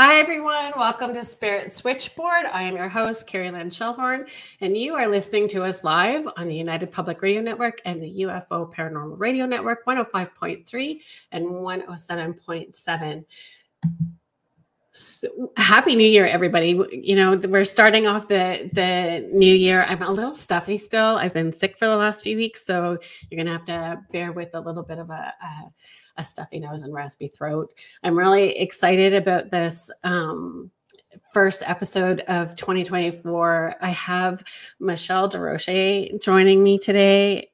Hi, everyone. Welcome to Spirit Switchboard. I am your host, Kerrilynn and you are listening to us live on the United Public Radio Network and the UFO Paranormal Radio Network, 105.3 and 107.7. So, Happy New Year, everybody. You know, we're starting off the new year. I'm a little stuffy still. I've been sick for the last few weeks, so you're going to have to bear with a little bit of a stuffy nose and raspy throat. I'm really excited about this first episode of 2024. I have Michelle Desrochers joining me today.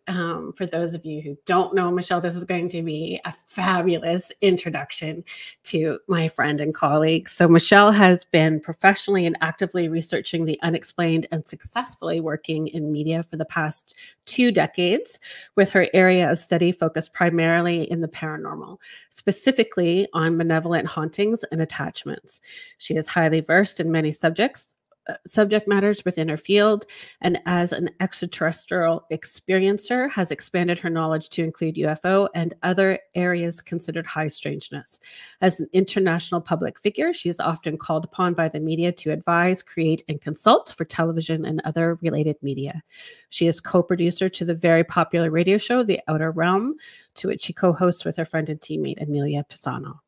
For those of you who don't know Michelle, this is going to be a fabulous introduction to my friend and colleague. So Michelle has been professionally and actively researching the unexplained and successfully working in media for the past 2 decades, with her area of study focused primarily in the paranormal, specifically on malevolent hauntings and attachments. She is highly versed in many subject matters within her field, and as an extraterrestrial experiencer has expanded her knowledge to include UFO and other areas considered high strangeness. As an international public figure, she is often called upon by the media to advise, create, and consult for television and other related media. She is co-producer to the very popular radio show The Outer Realm, to which she co-hosts with her friend and teammate Amelia Pisano.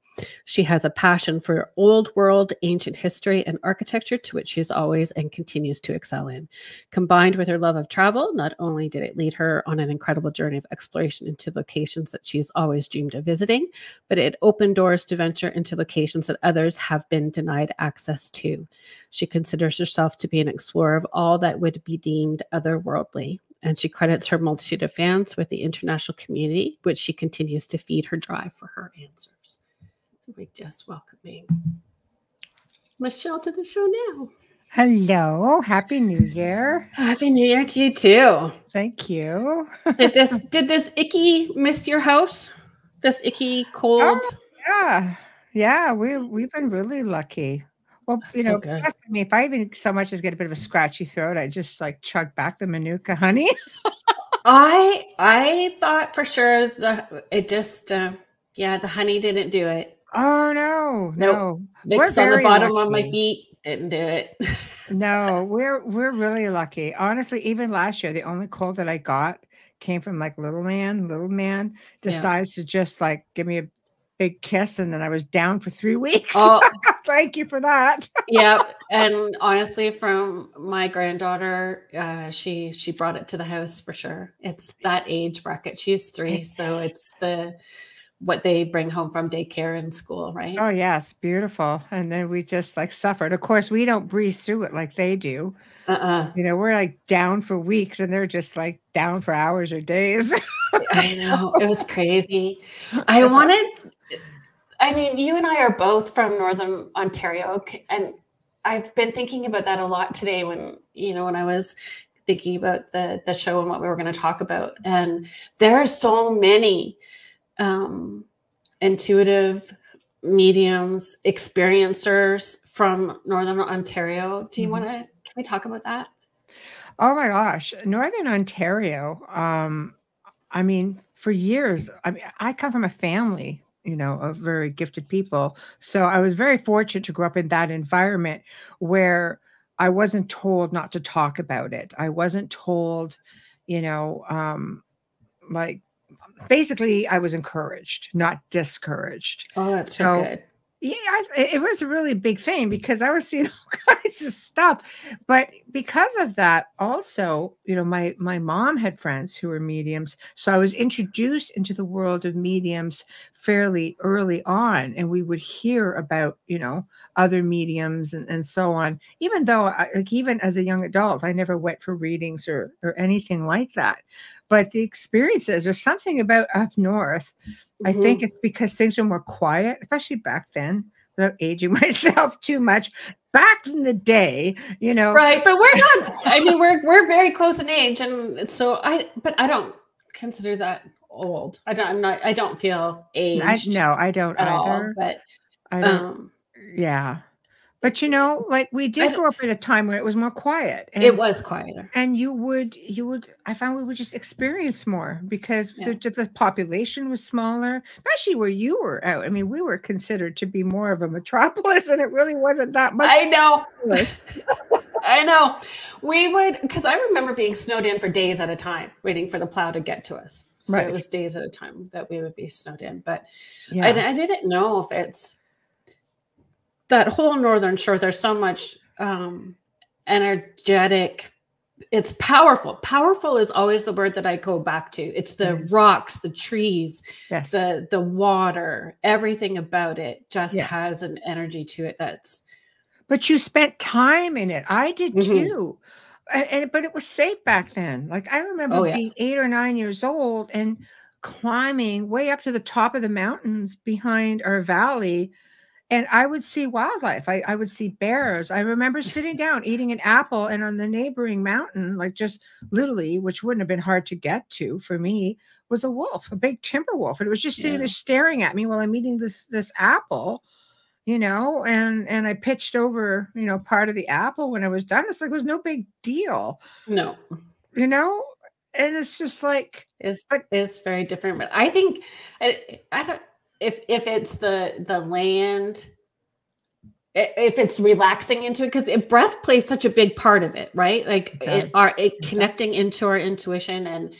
She has a passion for old world, ancient history, and architecture, to which she is always and continues to excel in. Combined with her love of travel, not only did it lead her on an incredible journey of exploration into locations that she has always dreamed of visiting, but it opened doors to venture into locations that others have been denied access to. She considers herself to be an explorer of all that would be deemed otherworldly, and she credits her multitude of fans with the international community, which she continues to feed her drive for her answers. We just welcoming Michelle to the show now. Hello, Happy New Year. Happy New Year to you too. Thank you. Did this icky miss your house? This icky cold? Oh, yeah. We've been really lucky. Well, That's so good. plus, I mean, if I even so much as get a bit of a scratchy throat, I just like chug back the Manuka honey. I thought for sure the honey didn't do it. Oh no. Vicks on the bottom of my feet didn't do it. No, we're really lucky. Honestly, even last year, the only cold that I got came from like little man decides to just like give me a big kiss, and then I was down for 3 weeks. Oh, thank you for that. Yeah, and honestly, from my granddaughter, she brought it to the house for sure. It's that age bracket. She's 3, so it's what they bring home from daycare and school, right? Oh yeah, it's beautiful. And then we just like suffered. Of course, we don't breeze through it like they do. We're like down for weeks, and they're just like down for hours or days. I know, it was crazy. I mean, you and I are both from Northern Ontario, and I've been thinking about that a lot today when I was thinking about the show and what we were going to talk about. And there are so many intuitive mediums, experiencers from Northern Ontario. Do you can we talk about that? Oh my gosh. Northern Ontario. I mean, for years, I come from a family, of very gifted people. So I was very fortunate to grow up in that environment where I wasn't told not to talk about it. I wasn't told, like, basically, I was encouraged, not discouraged. Oh, that's so good. Yeah, it was a really big thing because I was seeing all kinds of stuff. But because of that, also, my mom had friends who were mediums. So I was introduced into the world of mediums fairly early on. And we would hear about, other mediums and so on. Even though, even as a young adult, I never went for readings or anything like that. But the experiences, there's something about up north. I think it's because things are more quiet, especially back then, without aging myself too much. Back in the day, Right, but we're not, I mean, we're very close in age. And so I don't consider that old. I don't feel aged. No, I don't at either. all, but I don't, yeah. But you know, like we did grow up at a time where it was more quiet. It was quieter. And you would, I found we would just experience more because the population was smaller, especially where you were out. I mean, we were considered to be more of a metropolis, and it really wasn't that much. I know. I know. We would, because I remember being snowed in for days at a time, waiting for the plow to get to us. So it was days at a time that we would be snowed in. But I didn't know if it's that whole northern shore. There's so much energetic. It's powerful. Powerful is always the word that I go back to. It's the rocks, the trees, the water, everything about it just has an energy to it that's. But you spent time in it. I did too. But it was safe back then. Like I remember being 8 or 9 years old and climbing way up to the top of the mountains behind our valley. And I would see wildlife. I would see bears. I remember sitting down, eating an apple, and on the neighboring mountain, like just literally, which wouldn't have been hard to get to for me, was a wolf, a big timber wolf. And it was just sitting there staring at me while I'm eating this apple, you know, and I pitched over, you know, part of the apple when I was done. It's like, it was no big deal. No. You know? And it's just like. It's very different. But I think, I don't, if it's the land, if it's relaxing into it, because breath plays such a big part of it, right? Like connecting into our intuition and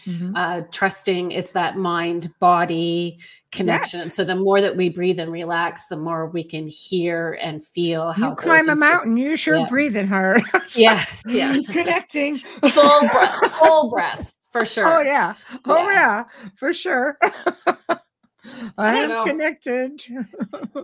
trusting. It's that mind body connection. Yes. So the more that we breathe and relax, the more we can hear and feel how you climb a mountain. You sure breathing hard. yeah. Connecting. full breath for sure. Oh yeah. Oh yeah, for sure. I am connected.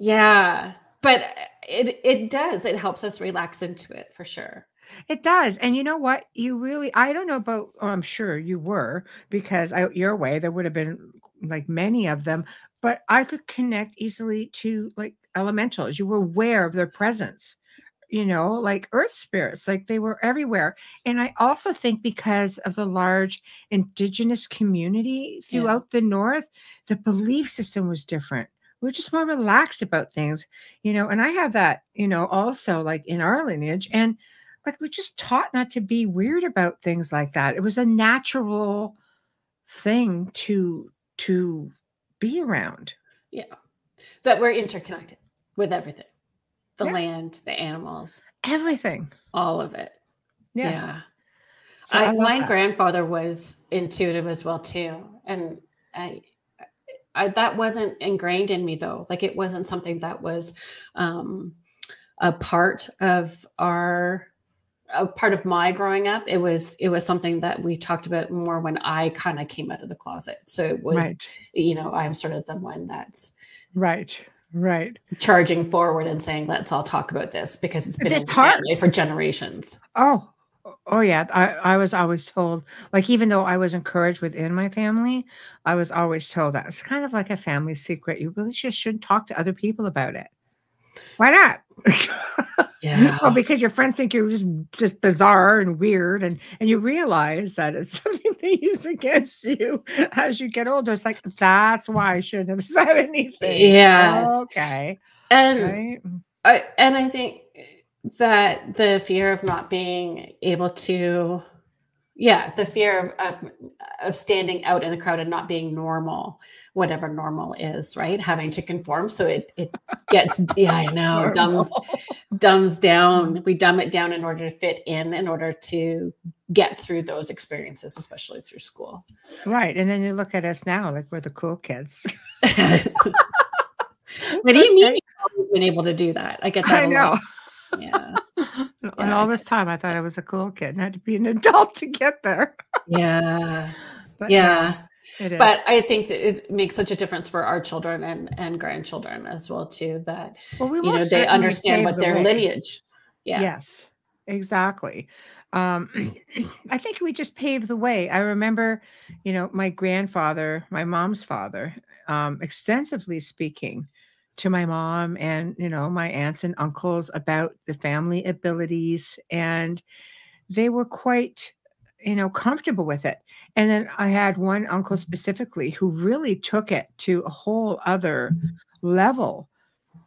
Yeah. But it does. It helps us relax into it for sure. It does. And you know what? You really, I don't know about, I'm sure you were, because your way, there would have been like many of them, but I could connect easily to like elementals. You were aware of their presence, you know, like earth spirits, like they were everywhere. And I also think because of the large indigenous community throughout the North, the belief system was different. We're just more relaxed about things, you know, and I have that, you know, also like in our lineage, and like we're just taught not to be weird about things like that. It was a natural thing to be around. Yeah. That we're interconnected with everything. The land, the animals, everything, all of it. Yes. Yeah. So my grandfather was intuitive as well too. And I that wasn't ingrained in me though. Like it wasn't something that was a part of my growing up. It was something that we talked about more when I kind of came out of the closet. So it was, you know, I'm sort of the one that's right charging forward and saying, let's all talk about this because it's been in the family for generations. Oh yeah. I was always told, like, even though I was encouraged within my family, I was always told that it's kind of like a family secret. You really just shouldn't talk to other people about it. Why not? Yeah. Well, because your friends think you're just bizarre and weird, and you realize that it's something they use against you as you get older. It's like, that's why I shouldn't have said anything. Yes. Okay. And I think that the fear of not being able to, the fear of standing out in the crowd and not being normal, whatever normal is, right? Having to conform. So it gets, I know, dumbs down. We dumb it down in order to fit in order to get through those experiences, especially through school. Right. And then you look at us now, like we're the cool kids. What do you mean you've been able to do that? I get that. I know. Yeah. And all this time I thought I was a cool kid and had to be an adult to get there. Yeah. But it is. But I think that it makes such a difference for our children and grandchildren as well too, that they understand what their lineage. Yeah. Yes, exactly. I think we just paved the way. I remember, my grandfather, my mom's father, extensively speaking to my mom and, my aunts and uncles about the family abilities, and they were quite, comfortable with it. And then I had one uncle specifically who really took it to a whole other level.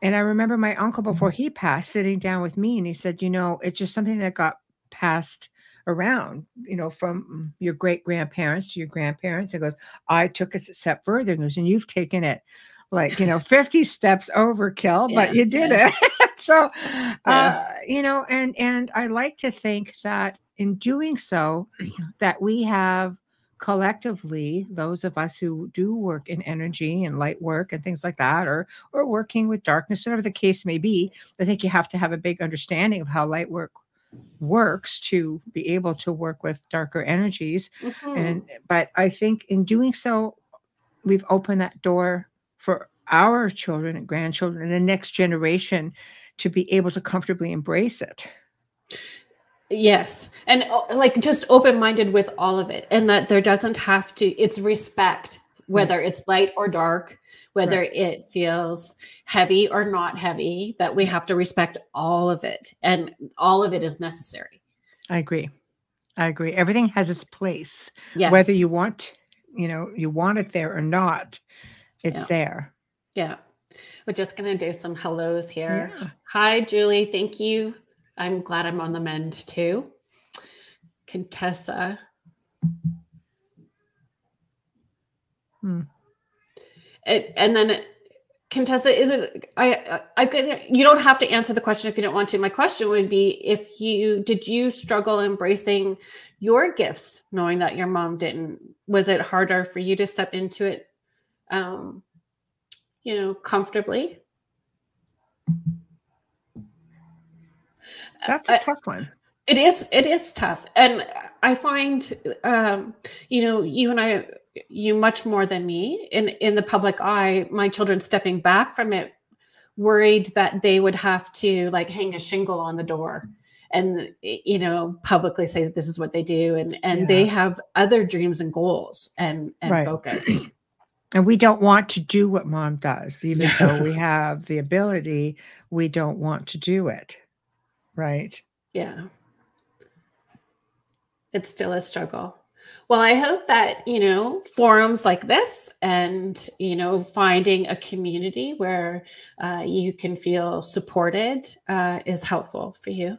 And I remember my uncle, before he passed, sitting down with me, and he said, you know, it's just something that got passed around, you know, from your great grandparents to your grandparents. He goes, I took it a step further. He goes, and you've taken it like, you know, 50 steps overkill, but Yeah, you did yeah, it. So, yeah. you know, and I like to think that in doing so, that we have collectively, those of us who do work in energy and light work and things like that, or working with darkness, whatever the case may be, I think you have to have a big understanding of how light work works to be able to work with darker energies. Mhm. And but I think in doing so, we've opened that door for our children and grandchildren and the next generation to be able to comfortably embrace it. Yes. And like just open-minded with all of it, and that there doesn't have to, it's respect, Right. whether it's light or dark, whether Right. it feels heavy or not heavy, that we Yeah, have to respect all of it, and all of it is necessary. I agree. I agree. Everything has its place, whether Yes. you want, you know, you want it there or not, it's Yeah. there. Yeah. We're just going to do some hellos here. Yeah. Hi, Julie. Thank you. I'm glad I'm on the mend too. Contessa. Hmm. And then Contessa, is it, I could, you don't have to answer the question if you don't want to. My question would be, did you struggle embracing your gifts, knowing that your mom didn't? Was it harder for you to step into it, um, comfortably? That's a I, tough one. It is tough. And I find, you and I, you much more than me in the public eye, my children stepping back from it, worried that they would have to like hang a shingle on the door and, publicly say that this is what they do. And they Yeah. have other dreams and goals and Right. focus. And we don't want to do what mom does, even though we have the ability, we don't want to do it. Right. Yeah. It's still a struggle. Well, I hope that, forums like this and, finding a community where you can feel supported is helpful for you.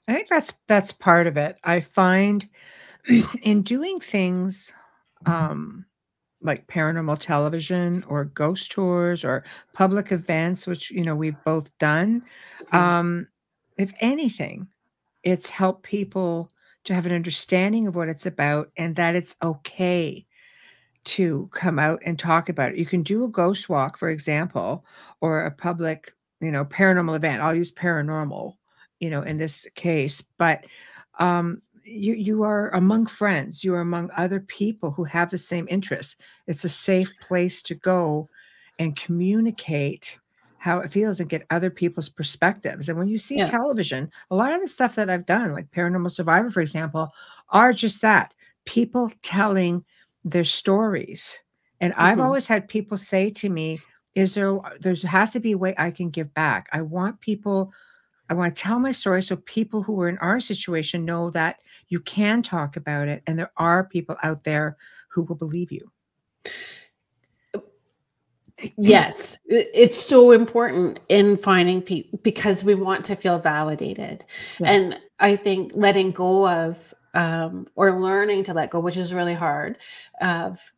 I think that's part of it. I find in doing things like paranormal television or ghost tours or public events, which we've both done. Mhm. If anything, it's helped people to have an understanding of what it's about and that it's okay to come out and talk about it. You can do a ghost walk, for example, or a public, paranormal event. I'll use paranormal, in this case, but you are among friends, you are among other people who have the same interests. It's a safe place to go and communicate how it feels and get other people's perspectives. And when you see Yeah. television, a lot of the stuff that I've done, like Paranormal Survivor, for example, are just that, people telling their stories. And I've Mhm. always had people say to me, there has to be a way I can give back. I want to tell my story so people who are in our situation know that you can talk about it and there are people out there who will believe you. Yes, it's so important in finding people because we want to feel validated. Yes. And I think letting go of, or learning to let go, which is really hard, of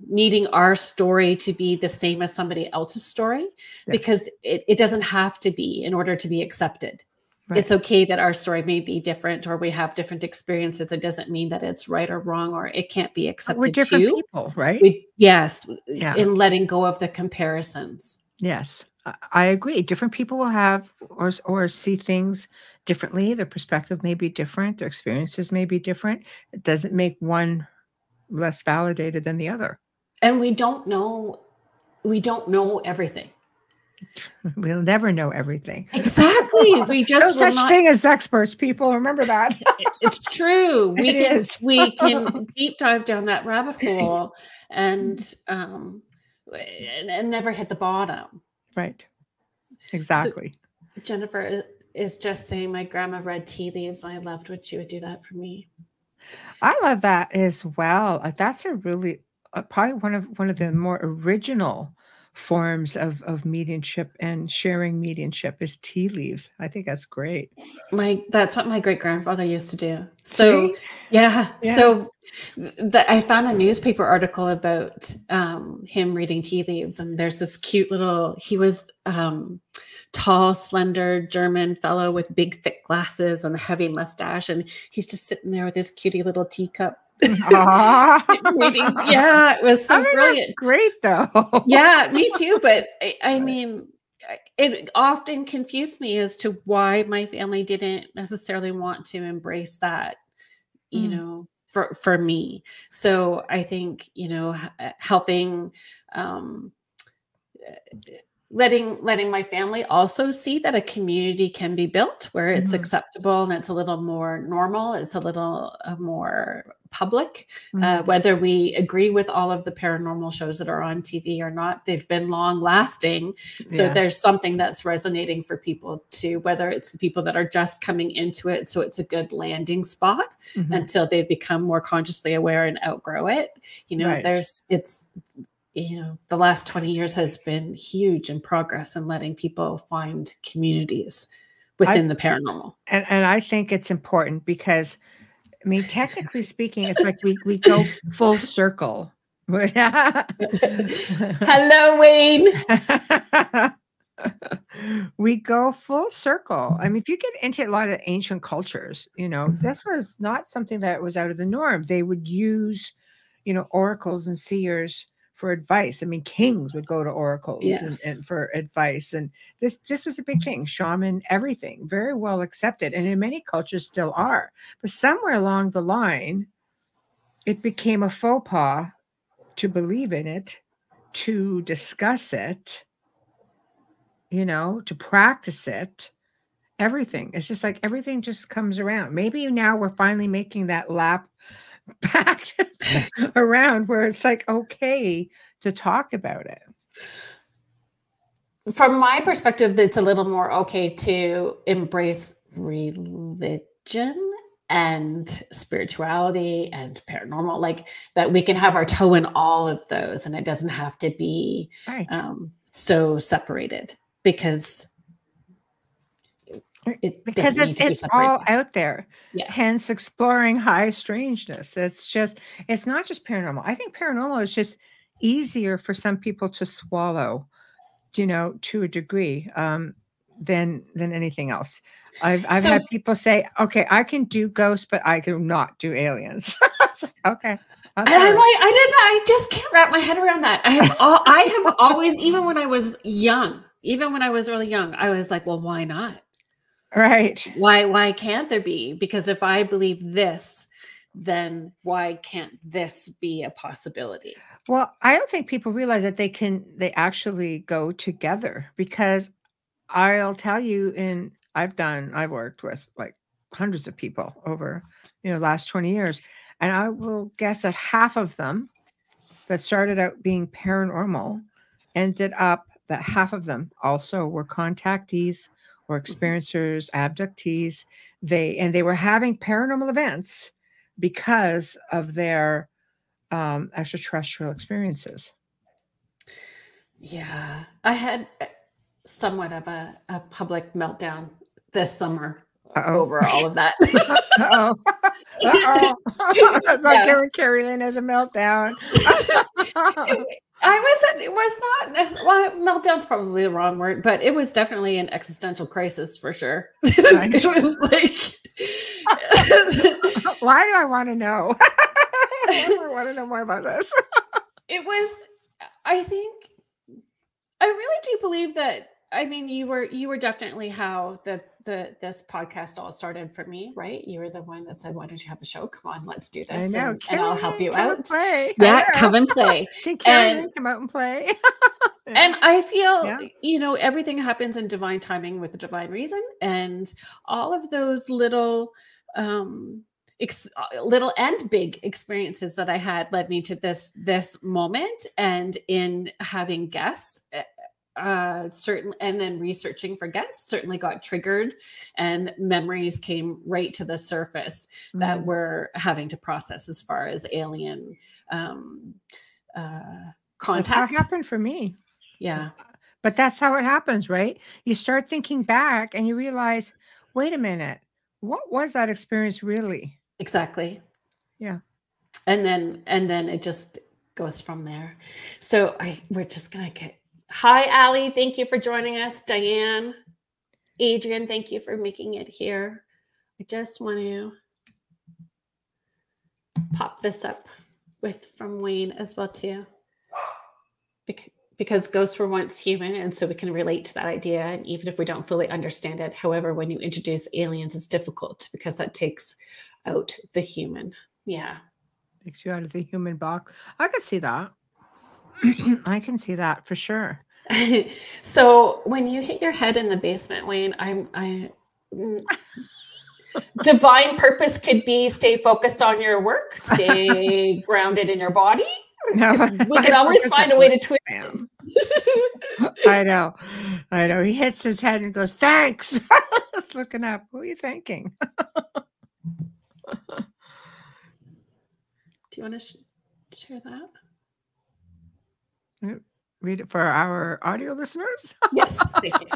needing our story to be the same as somebody else's story, Yes. because it doesn't have to be in order to be accepted. Right. It's okay that our story may be different or we have different experiences. It doesn't mean that it's right or wrong or it can't be We're accepted different too. people, right? Yes, Yeah. in letting go of the comparisons. Yes. I agree. Different people will have or see things differently. Their perspective may be different. Their experiences may be different. It doesn't make one less validated than the other. And we don't know everything. We'll never know everything. Exactly. We No just will such not. thing as experts, people. Remember that. It's true. We It can is. we can deep dive down that rabbit hole and and never hit the bottom. Right. So Exactly. Jennifer is just saying my grandma read tea leaves. I loved when she would do that for me. I love that as well. That's a really probably one of the more original forms of mediumship and sharing mediumship is tea leaves. I think that's great. That's what my great grandfather used to do. So See? yeah. Yeah. So I found a newspaper article about him reading tea leaves, and there's this cute little. He was tall, slender German fellow with big, thick glasses and a heavy mustache, and he's just sitting there with his cutie little teacup. Reading. Yeah, it was so brilliant. That's great, though. Yeah, me too. But I mean, it often confused me as to why my family didn't necessarily want to embrace that, you know, for me. So I think, you know, helping, letting my family also see that a community can be built where it's acceptable and it's a little more normal, it's a little more public, whether we agree with all of the paranormal shows that are on TV or not. They've been long lasting. So there's something that's resonating for people too, whether it's the people that are just coming into it. So it's a good landing spot until they become more consciously aware and outgrow it. You know, you know, the last 20 years has been huge in progress in letting people find communities within the paranormal. And I think it's important because, I mean, technically speaking, it's like we go full circle. Hello, Wayne. We go full circle. I mean, if you get into a lot of ancient cultures, you know, this was not something that was out of the norm. They would use, you know, oracles and seers for advice. I mean, kings would go to oracles and for advice. And this was a big thing. Shaman, everything, very well accepted. And in many cultures still are. But somewhere along the line, it became a faux pas to believe in it, to discuss it, you know, to practice it. Everything. It's just like everything just comes around. Maybe now we're finally making that lap back around where it's like okay to talk about it. From my perspective, it's a little more okay to embrace religion and spirituality and paranormal, like that we can have our toe in all of those and it doesn't have to be so separated because it's all out there. Hence exploring high strangeness. It's not just paranormal. I think paranormal is just easier for some people to swallow, you know, to a degree, than anything else. I've had people say, okay, I can do ghosts, but I do not do aliens. Okay. And I'm like, I just can't wrap my head around that. I have always, even when I was really young, I was like, well, why not? Right. Why can't there be? Because if I believe this, then why can't this be a possibility? Well, I don't think people realize that they actually go together, because I'll tell you, I've worked with like hundreds of people over, you know, last 20 years. And I will guess that half of them that started out being paranormal that half of them also were contactees or experiencers, abductees. They were having paranormal events because of their extraterrestrial experiences. Yeah, I had somewhat of a public meltdown this summer over all of that. Uh-oh. Kerrilynn has a meltdown. It was not, well, meltdown's probably the wrong word, but it was definitely an existential crisis for sure. It was like, why do I want to know? I want to know more about this. It was, I think, I really do believe that, I mean, you were definitely how this podcast all started for me, right? You were the one that said, why don't you have a show? Come on, let's do this. I know. And I'll help you out. Yeah, come and play. Can Kerrilynn come out and play? And I feel, you know, everything happens in divine timing with a divine reason. And all of those little and big experiences that I had led me to this moment. And in having guests, certain, and then researching for guests certainly got triggered, and memories came right to the surface that we're having to process as far as alien contact. That's how it happened for me. Yeah. But that's how it happens, right? You start thinking back and you realize, wait a minute, what was that experience really? Exactly. Yeah. And then it just goes from there. So we're just gonna get hi, Allie. Thank you for joining us. Diane, Adrian, thank you for making it here. I just want to pop this up from Wayne as well too. Because ghosts were once human, and so we can relate to that idea, and even if we don't fully understand it. However, when you introduce aliens, it's difficult because that takes out the human. Yeah. Takes you out of the human box. I can see that. I can see that for sure. So when you hit your head in the basement, Wayne, divine purpose could be stay focused on your work, stay grounded in your body. No, we can always find a way to twist it. I know. He hits his head and goes, thanks. Looking up. Who are you thanking? Do you want to share that? Read it for our audio listeners? Yes, thank you.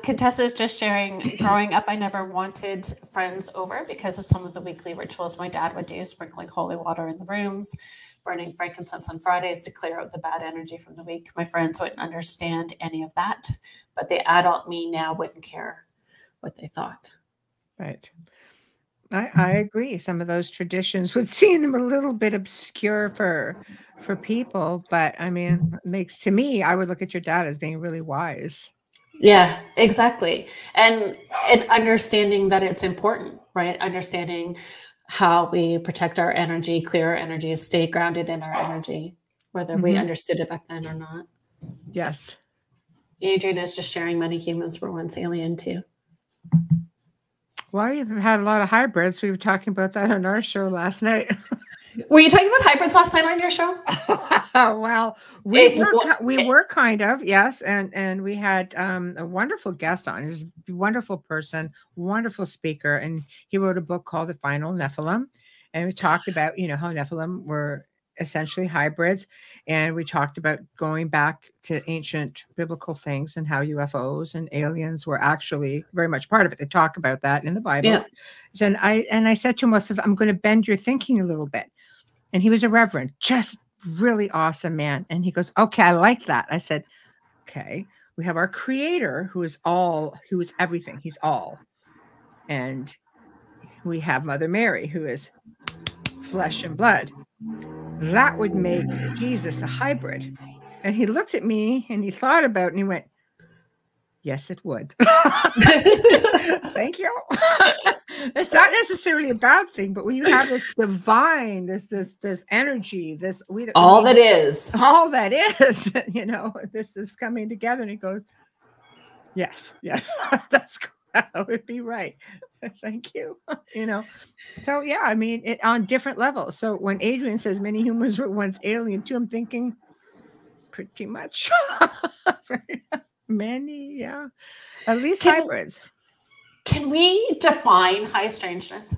Contessa's just sharing, growing up, I never wanted friends over because of some of the weekly rituals my dad would do, sprinkling holy water in the rooms, burning frankincense on Fridays to clear out the bad energy from the week. My friends wouldn't understand any of that, but the adult me now wouldn't care what they thought. Right. I agree. Some of those traditions would seem a little bit obscure for people, but I mean, it makes, to me, I would look at your dad as being really wise. Yeah, exactly. And understanding that it's important, right? Understanding how we protect our energy, clear our energy, stay grounded in our energy, whether we understood it back then or not. Yes. Adrian is just sharing many humans were once alien too. Well, you've had a lot of hybrids. We were talking about that on our show last night. Were you talking about hybrids last night on your show? Well, we were kind of, yes. And we had a wonderful guest on. He's a wonderful person, wonderful speaker. And he wrote a book called The Final Nephilim. And we talked about, how Nephilim were essentially hybrids. And we talked about going back to ancient biblical things and how UFOs and aliens were actually very much part of it. They talk about that in the Bible. Yeah. And I said to him, I'm going to bend your thinking a little bit. And he was a reverend, just really awesome man. And he goes, okay, I like that. I said, okay, we have our creator who is everything. He's all. And we have Mother Mary, who is flesh and blood. That would make Jesus a hybrid. And he looked at me and he thought about it and he went, yes, it would. Thank you. It's not necessarily a bad thing, but when you have this divine, this energy, all that is, this is coming together, and he goes, yes, that's that would be right. Thank you. So yeah, I mean, it on different levels. So when Adrian says many humans were once alien too, I'm thinking pretty much many, yeah, at least hybrids. Can we define high strangeness?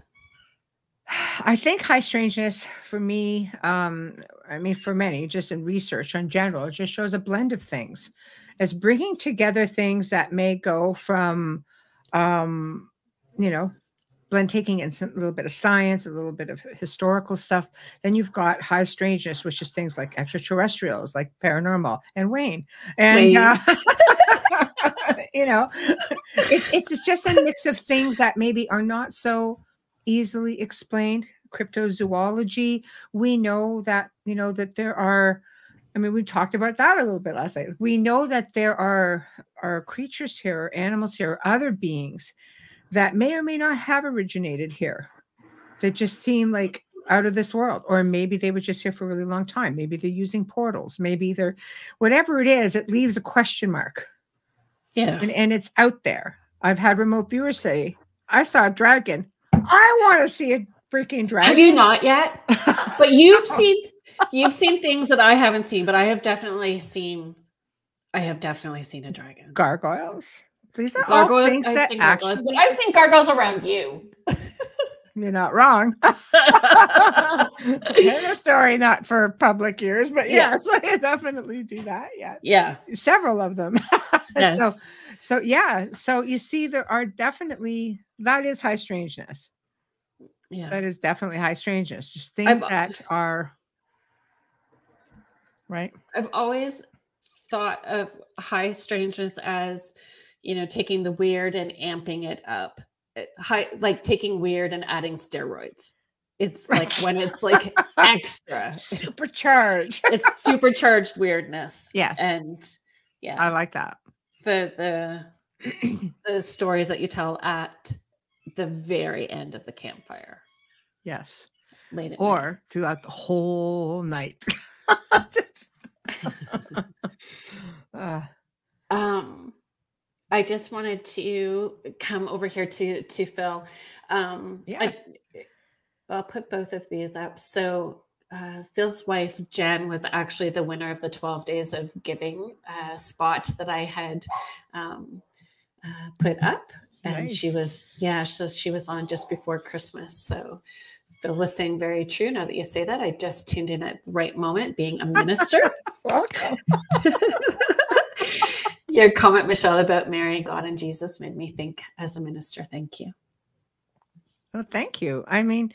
I think high strangeness for me, for many, just in research in general, it just shows a blend of things. It's bringing together things that may go from, taking in a little bit of science, a little bit of historical stuff. Then you've got high strangeness, which is things like extraterrestrials, like paranormal, and Wayne. And it's just a mix of things that maybe are not so easily explained. Cryptozoology, we know that, that there are, we talked about that a little bit last night. We know that there are creatures here, animals here, other beings that may or may not have originated here, that just seem like out of this world. Or maybe they were just here for a really long time. Maybe they're using portals. Maybe they're, whatever it is, it leaves a question mark. Yeah. And it's out there. I've had remote viewers say, I saw a dragon. I want to see a freaking dragon. Have you not yet? But you've seen things that I haven't seen, but I have definitely seen a dragon. Gargoyles. These are gargoyles. All things that I've seen gargoyles around you. you're not wrong. A story not for public ears, but yes, I definitely do that. Yeah. Yeah. Several of them. Yes. So yeah. So you see, there are definitely, that is high strangeness. Yeah. That is definitely high strangeness. Just things that are right. I've always thought of high strangeness as, taking the weird and amping it up. Like taking weird and adding steroids. It's like when it's like extra. Supercharged. It's supercharged weirdness. Yes. And yeah. I like that. The stories that you tell at the very end of the campfire. Yes. Late at or night. Throughout the whole night. I just wanted to come over here to Phil. Yeah. I'll put both of these up. So Phil's wife, Jen, was actually the winner of the 12 Days of Giving spot that I had put up. And Nice. she was, so she was on just before Christmas. So Phil was saying very true. Now that you say that, I just tuned in at the right moment, being a minister. Welcome. Your comment, Michelle, about Mary, God, and Jesus made me think as a minister. Thank you. Well, thank you. I mean,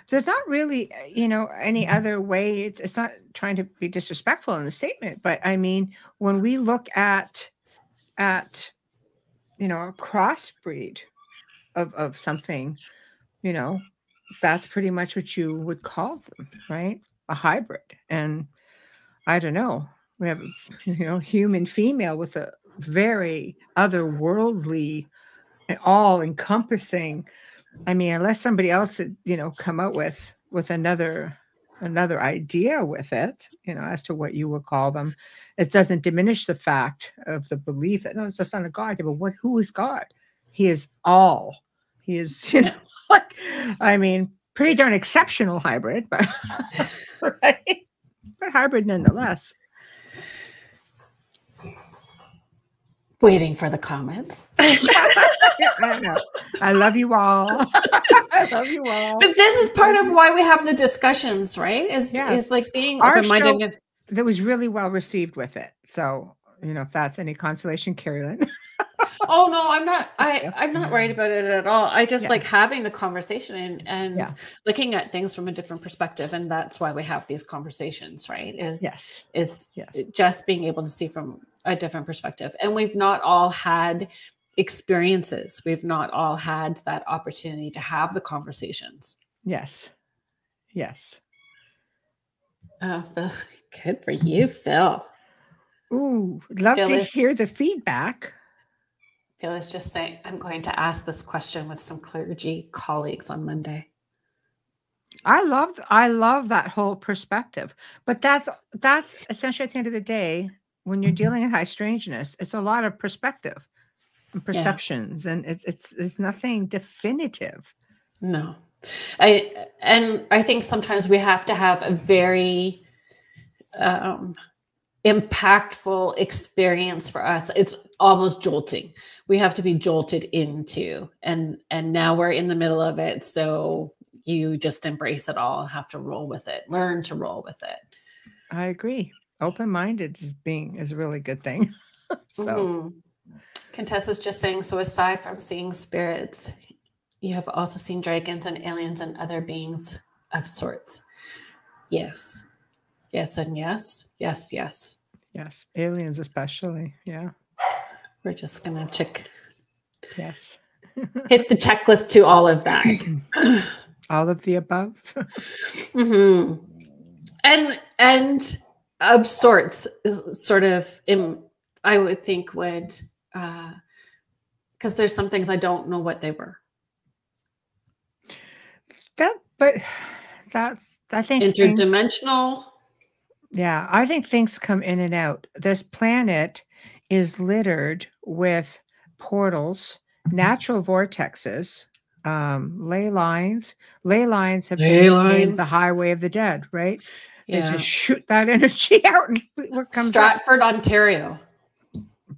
there's not really, any other way. It's not trying to be disrespectful in the statement, but I mean, when we look at a crossbreed of something, that's pretty much what you would call them, right? A hybrid. And I don't know, we have, human female with a very otherworldly, all encompassing. I mean, unless somebody else had, come out with another idea with it, as to what you would call them, it doesn't diminish the fact of the belief that, no, it's the Son of God. Yeah, but who is God? He is all. He is, like, I mean, pretty darn exceptional hybrid, but right? But hybrid nonetheless. Waiting for the comments. I know. I love you all. I love you all. But this is part of why we have the discussions, right? Is like being open-minded. That was really well received with it. So, if that's any consolation, Kerrilynn. Oh no, I'm not. I'm not worried about it at all. I just like having the conversation and looking at things from a different perspective, and that's why we have these conversations, right? Is just being able to see from a different perspective. And we've not all had experiences. We've not all had that opportunity to have the conversations. Yes. Yes. Phil, good for you, Phil. Ooh, love to hear the feedback. Phil is just saying, I'm going to ask this question with some clergy colleagues on Monday. I love that whole perspective. But that's essentially at the end of the day, when you're dealing in high strangeness, it's a lot of perspective and perceptions, and it's nothing definitive. No. I think sometimes we have to have a very impactful experience for us. It's almost jolting. We have to be jolted into, and now we're in the middle of it. So you just embrace it all and have to roll with it, learn to roll with it. I agree. Open-minded is a really good thing. So Contessa's just saying, so aside from seeing spirits, you have also seen dragons and aliens and other beings of sorts. Yes. Yes and yes. Yes, yes. Yes. Aliens especially. Yeah. We're just going to check. Yes. Hit the checklist to all of that. All of the above. And of sorts, sort of, I would think would, because there's some things I don't know what they were. I think interdimensional. I think things come in and out. This planet is littered with portals, natural vortexes, ley lines. Ley lines have been the highway of the dead, right? They just shoot that energy out, and what comes Stratford, Ontario,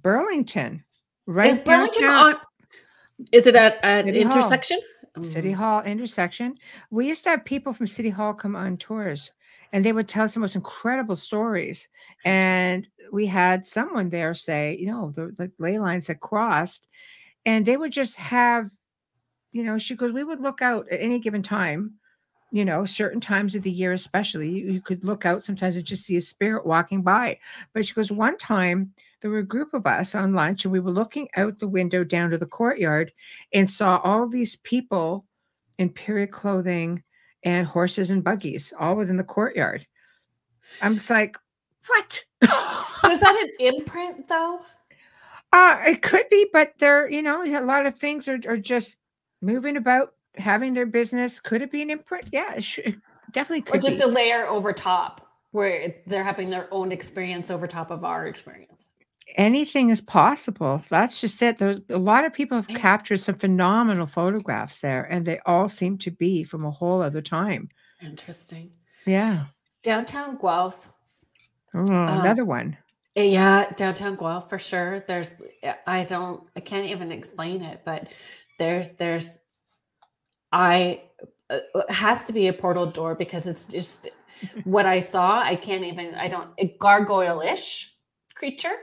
Burlington, right? Is Burlington on? Is it at intersection? City Hall intersection. We used to have people from City Hall come on tours, and they would tell us the most incredible stories. And we had someone there say, the ley lines had crossed, and they would just have, she goes, we would look out at any given time, certain times of the year, especially, you could look out sometimes and just see a spirit walking by. But she goes, one time there were a group of us on lunch, and we were looking out the window down to the courtyard and saw all these people in period clothing and horses and buggies all within the courtyard. I'm just like, what? Was that an imprint though? It could be, but there, a lot of things are just moving about, having their business. Could it be an imprint? Yeah, it definitely could. Or just a layer over top where they're having their own experience over top of our experience. Anything is possible. That's just it. There's a lot of people have captured some phenomenal photographs there, and they all seem to be from a whole other time. Interesting. Yeah. Downtown Guelph. Oh, another one. Yeah, downtown Guelph for sure. I can't even explain it, but it has to be a portal door, because it's just what I saw. A gargoyle-ish creature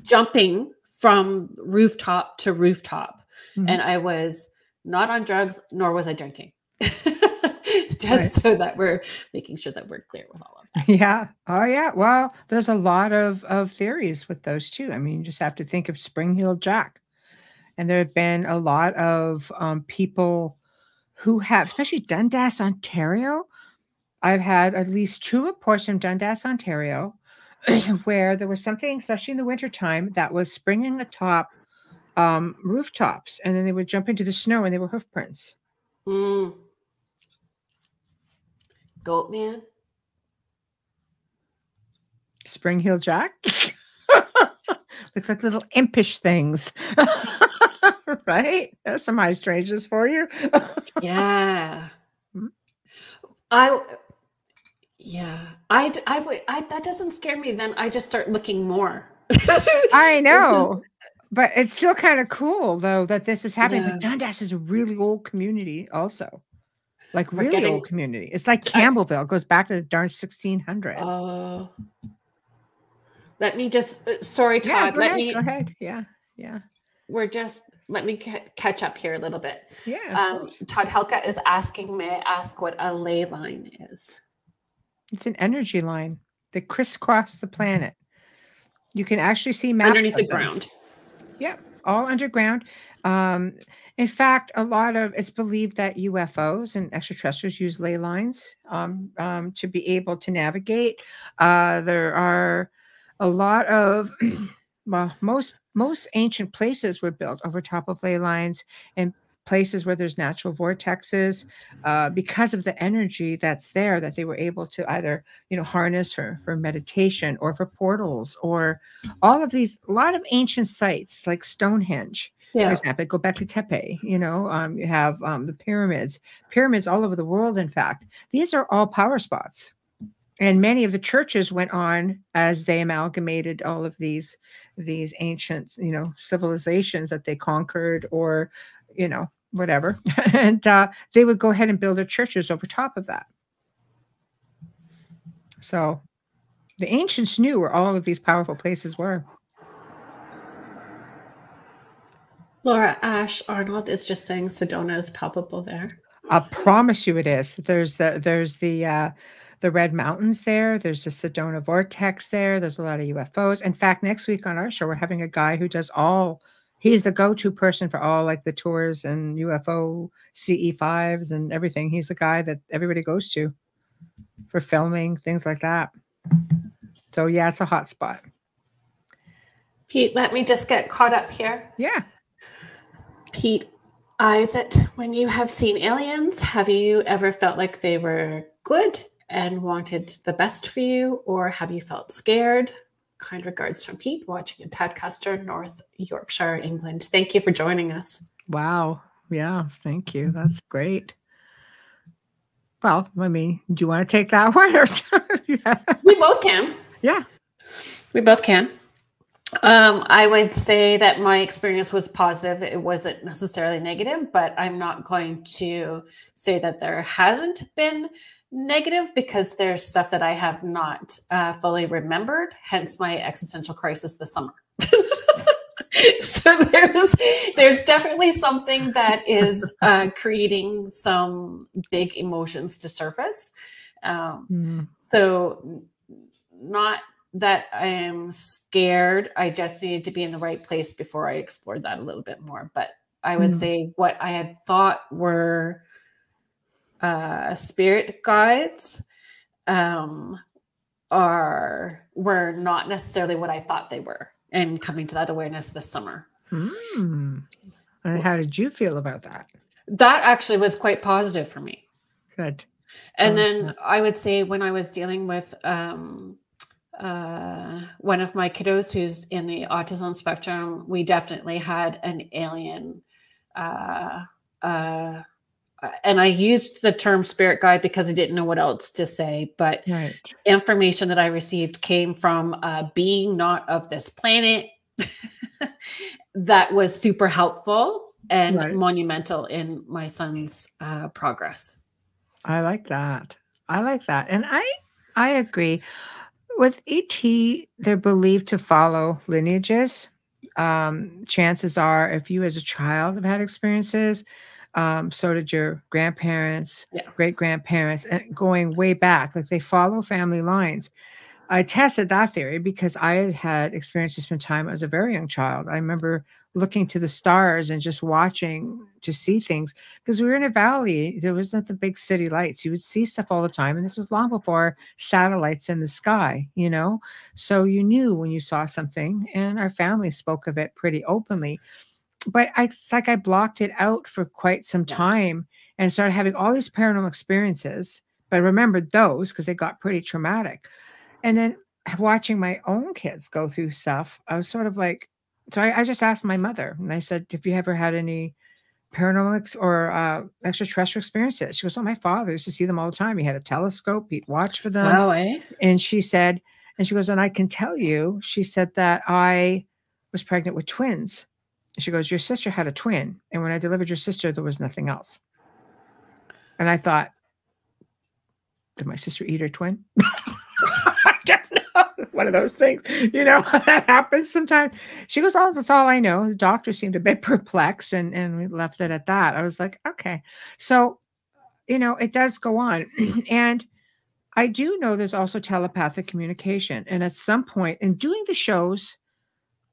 jumping from rooftop to rooftop. And I was not on drugs, nor was I drinking. So that we're making sure that we're clear with all of that. Yeah. Oh, yeah. Well, there's a lot of theories with those too. I mean, you just have to think of Spring-Heeled Jack. And there have been a lot of people who have, especially Dundas, Ontario. I've had at least 2 reports from Dundas, Ontario, where there was something, especially in the wintertime, that was springing atop rooftops, and then they would jump into the snow, and they were hoof prints. Goat man? Spring-Heeled Jack? Looks like little impish things. Right? There's some high strangeness for you. Yeah. That doesn't scare me. Then I just start looking more. I know, but it's still kind of cool though that this is happening. But Dundas is a really old community, also, like really old community. It's like Campbellville. It goes back to the darn 1600s. Oh, let me just. Sorry, Todd. Go ahead. Yeah. Let me catch up here a little bit. Yeah. Todd Helka is asking, may I ask what a ley line is? It's an energy line that crisscross the planet. You can actually see maps underneath the ground. Yeah, all underground. In fact, it's believed that UFOs and extraterrestrials use ley lines to be able to navigate. There are a lot of, well, most ancient places were built over top of ley lines, and places where there's natural vortexes, because of the energy that's there, that they were able to either, harness for meditation or for portals, or all of these, a lot of ancient sites like Stonehenge, for example. Go back to Tepe, you have the pyramids all over the world. In fact, these are all power spots. And many of the churches went on as they amalgamated all of these ancient, civilizations that they conquered, or, whatever. And they would go ahead and build their churches over top of that. So the ancients knew where all of these powerful places were. Laura Ash Arnold is just saying Sedona is palpable there. I promise you it is. There's the Red Mountains there. There's the Sedona Vortex there. There's a lot of UFOs. In fact, next week on our show, we're having a guy who does he's the go-to person for all like the tours and UFO CE5s and everything. He's the guy that everybody goes to for filming, things like that. So yeah, it's a hot spot. Pete, let me just get caught up here. Yeah. Pete, is it when you have seen aliens, have you ever felt like they were good and wanted the best for you, or have you felt scared? Kind regards from Pete, watching in Tadcaster, North Yorkshire, England. Thank you for joining us. Wow. Yeah, thank you. That's great. Well, I mean, do you want to take that one? Or We both can. Yeah. We both can. I would say that my experience was positive. It wasn't necessarily negative, but I'm not going to say that there hasn't been negative, because there's stuff that I have not fully remembered, hence my existential crisis this summer. So there's definitely something that is creating some big emotions to surface. So not that I am scared. I just needed to be in the right place before I explored that a little bit more. But I would say what I had thought were spirit guides were not necessarily what I thought they were, and coming to that awareness this summer. And how did you feel about that? That actually was quite positive for me. Good. And then I would say when I was dealing with one of my kiddos who's in the autism spectrum, we definitely had an alien. And I used the term spirit guide because I didn't know what else to say, but information that I received came from a being not of this planet that was super helpful and monumental in my son's progress. I like that. I like that. And I agree. With ET, they're believed to follow lineages. Chances are, if you as a child have had experiences, so did your grandparents, great-grandparents, and going way back, like they follow family lines. I tested that theory because I had had experiences from time as a very young child. I remember looking to the stars and just watching to see things, because we were in a valley. There wasn't the big city lights. You would see stuff all the time. And this was long before satellites in the sky, you know? So you knew when you saw something, and our family spoke of it pretty openly. But it's like I blocked it out for quite some time and started having all these paranormal experiences. But I remembered those because they got pretty traumatic. And then watching my own kids go through stuff, I was sort of like, so I just asked my mother, and I said, "Have you ever had any paranormal or extraterrestrial experiences?" She goes, "Oh, my father used to see them all the time. He had a telescope. He'd watch for them." Oh, eh? And she said, and she goes, "And I can tell you," she said, "that I was pregnant with twins." She goes, "Your sister had a twin. And when I delivered your sister, there was nothing else." And I thought, did my sister eat her twin? I don't know. One of those things, you know, that happens sometimes. She goes, "Oh, that's all I know." The doctor seemed a bit perplexed, and we left it at that. I was like, okay. So, you know, it does go on. And I do know there's also telepathic communication. And at some point in doing the shows,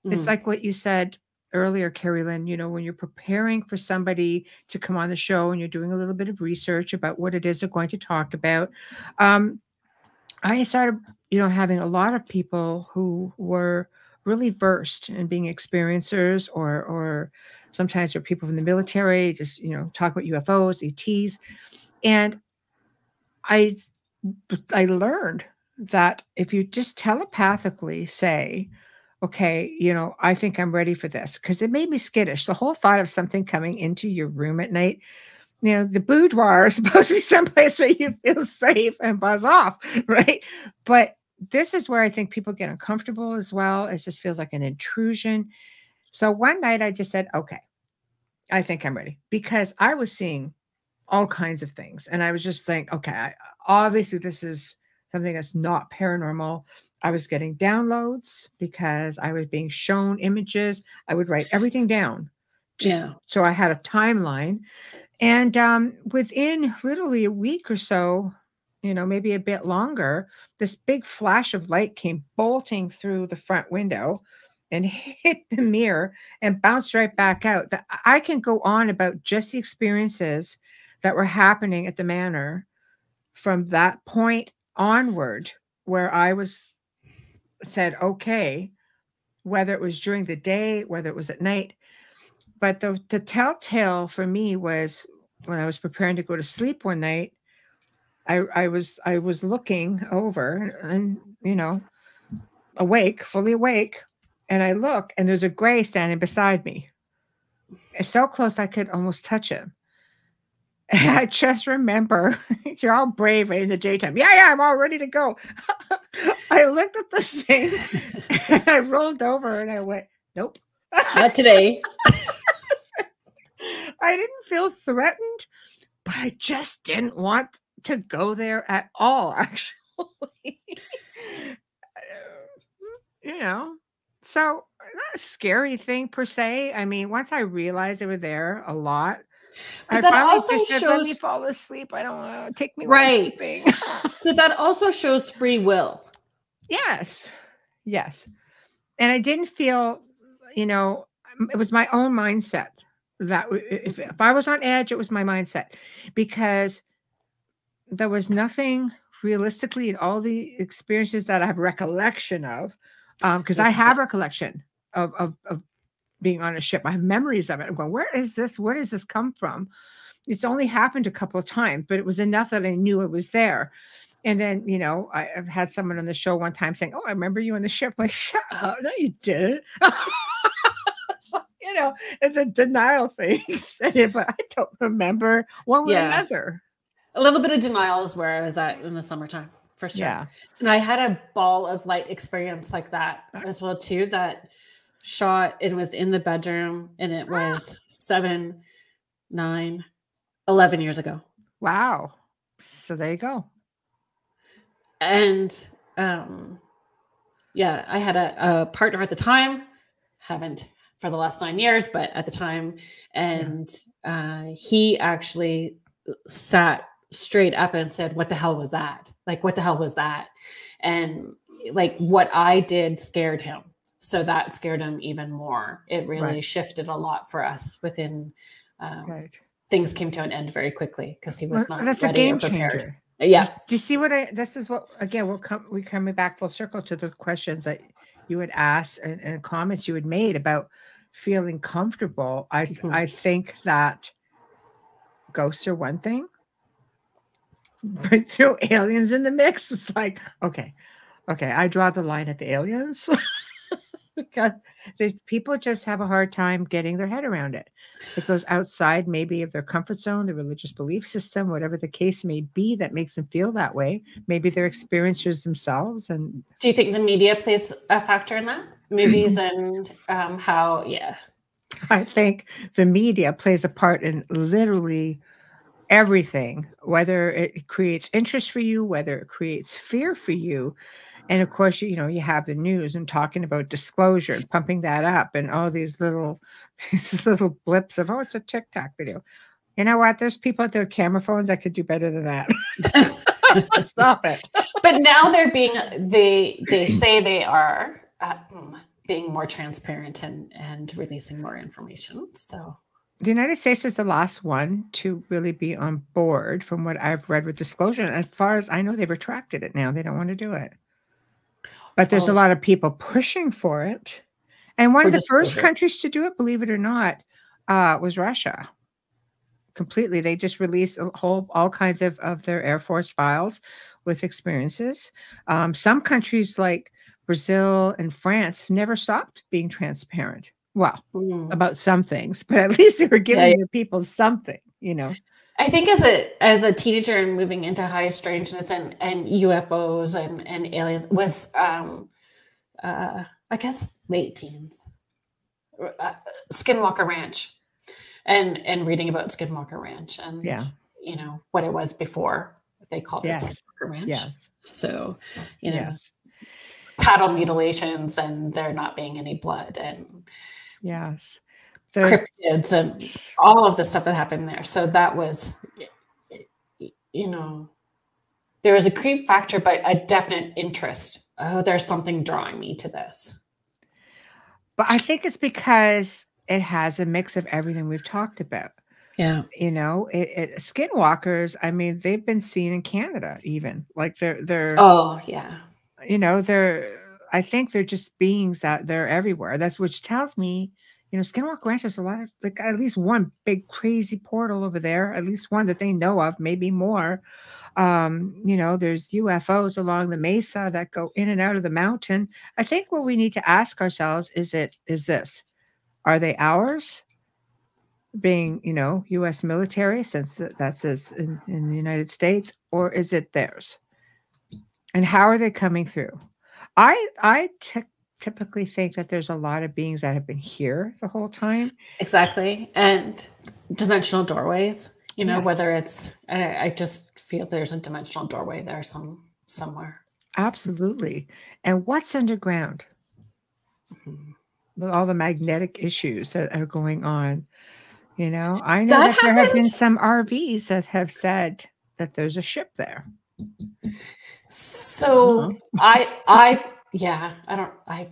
it's like what you said earlier, Kerrilynn, you know, when you're preparing for somebody to come on the show and you're doing a little bit of research about what it is they're going to talk about. I started, you know, having a lot of people who were really versed in being experiencers, or sometimes they're people from the military, just, you know, talk about UFOs, ETs. And I learned that if you just telepathically say, okay, you know, I think I'm ready for this, because it made me skittish. The whole thought of something coming into your room at night, you know, the boudoir is supposed to be someplace where you feel safe and buzz off, right? But this is where I think people get uncomfortable as well. It just feels like an intrusion. So one night I just said, okay, I think I'm ready, because I was seeing all kinds of things. And I was just saying, okay, obviously this is something that's not paranormal. I was getting downloads because I was being shown images. I would write everything down just so I had a timeline. And within literally a week or so, you know, maybe a bit longer, this big flash of light came bolting through the front window and hit the mirror and bounced right back out. I can go on about just the experiences that were happening at the manor from that point onward, where I was said, okay, whether it was during the day, whether it was at night. But the telltale for me was when I was preparing to go to sleep one night, I was looking over and, you know, awake, fully awake. And I look, and there's a gray standing beside me. It's so close I could almost touch him. And I just remember, you're all brave right in the daytime. Yeah, yeah, I'm all ready to go. I looked at the thing and I rolled over and I went, nope. Not today. I didn't feel threatened, but I just didn't want to go there at all, actually. You know, so not a scary thing per se. I mean, once I realized they were there a lot, But I that finally also just said, let me shows fall asleep. I don't want to take me while I'm right. sleeping. So that also shows free will. Yes. Yes. And I didn't feel, you know, it was my own mindset that if I was on edge, it was my mindset because there was nothing realistically in all the experiences that I have recollection of. Because I have recollection of being on a ship. I have memories of it. I'm going, where is this? Where does this come from? It's only happened a couple of times, but it was enough that I knew it was there. And then, you know, I've had someone on the show one time saying, oh, I remember you on the ship. I'm like, shut up. No, you didn't. So, you know, it's a denial thing. But I don't remember one way or another. A little bit of denial is where I was at in the summertime, for sure. Yeah. And I had a ball of light experience like that as well, too, that shot. It was in the bedroom and it was 7, 9, 11 years ago. Wow. So there you go. And yeah, I had a partner at the time, haven't for the last 9 years, but at the time, and he actually sat straight up and said, what the hell was that? Like, what the hell was that? And like what I did scared him. So that scared him even more. It really shifted a lot for us within things came to an end very quickly because he was not that's ready a game or prepared. changer. Yeah. Do you see what this is what, again, we're coming back full circle to the questions that you would ask and comments you had made about feeling comfortable. I think that ghosts are one thing, but throw aliens in the mix. It's like, okay, I draw the line at the aliens. Because people just have a hard time getting their head around it. It goes outside maybe of their comfort zone, their religious belief system, whatever the case may be that makes them feel that way. Maybe they're experiencers themselves. And do you think the media plays a factor in that? Movies and how, I think the media plays a part in literally everything, whether it creates interest for you, whether it creates fear for you. And of course, you know, you have the news and talking about disclosure and pumping that up and all these little blips of, oh, it's a TikTok video. You know what? There's people out there with camera phones that could do better than that. Stop it. But now they say they are being more transparent and releasing more information. So the United States was the last one to really be on board from what I've read with disclosure. And as far as I know, they've retracted it now. They don't want to do it. But there's a lot of people pushing for it. And one of the first countries to do it, believe it or not, was Russia. Completely. They just released all kinds of their Air Force files with experiences. Some countries like Brazil and France never stopped being transparent. Well, about some things, but at least they were giving their people something, you know. I think as a teenager and moving into high strangeness and UFOs and aliens was I guess late teens. Skinwalker Ranch and reading about Skinwalker Ranch and you know what it was before they called it Skinwalker Ranch. Yes. So, you know, cattle mutilations and there not being any blood and cryptids and all of the stuff that happened there. So that was, you know, there was a creep factor, but a definite interest. Oh, there's something drawing me to this. But I think it's because it has a mix of everything we've talked about. Yeah. You know, skinwalkers, I mean, they've been seen in Canada even. Like they're oh, yeah. You know, I think they're just beings that they're everywhere. That's which tells me, you know, Skinwalker Ranch has a lot of, like, at least one big crazy portal over there, at least one that they know of, maybe more. You know, there's UFOs along the mesa that go in and out of the mountain. I think what we need to ask ourselves is this: are they ours? being, you know, U.S. military, since that's in the United States, or is it theirs? And how are they coming through? I typically think that there's a lot of beings that have been here the whole time. Exactly. And dimensional doorways, you know, Yes. whether it's, I just feel there's a dimensional doorway there somewhere. Absolutely. And what's underground? All the magnetic issues that are going on. You know, I know that there have been some RVs that have said that there's a ship there. So yeah, I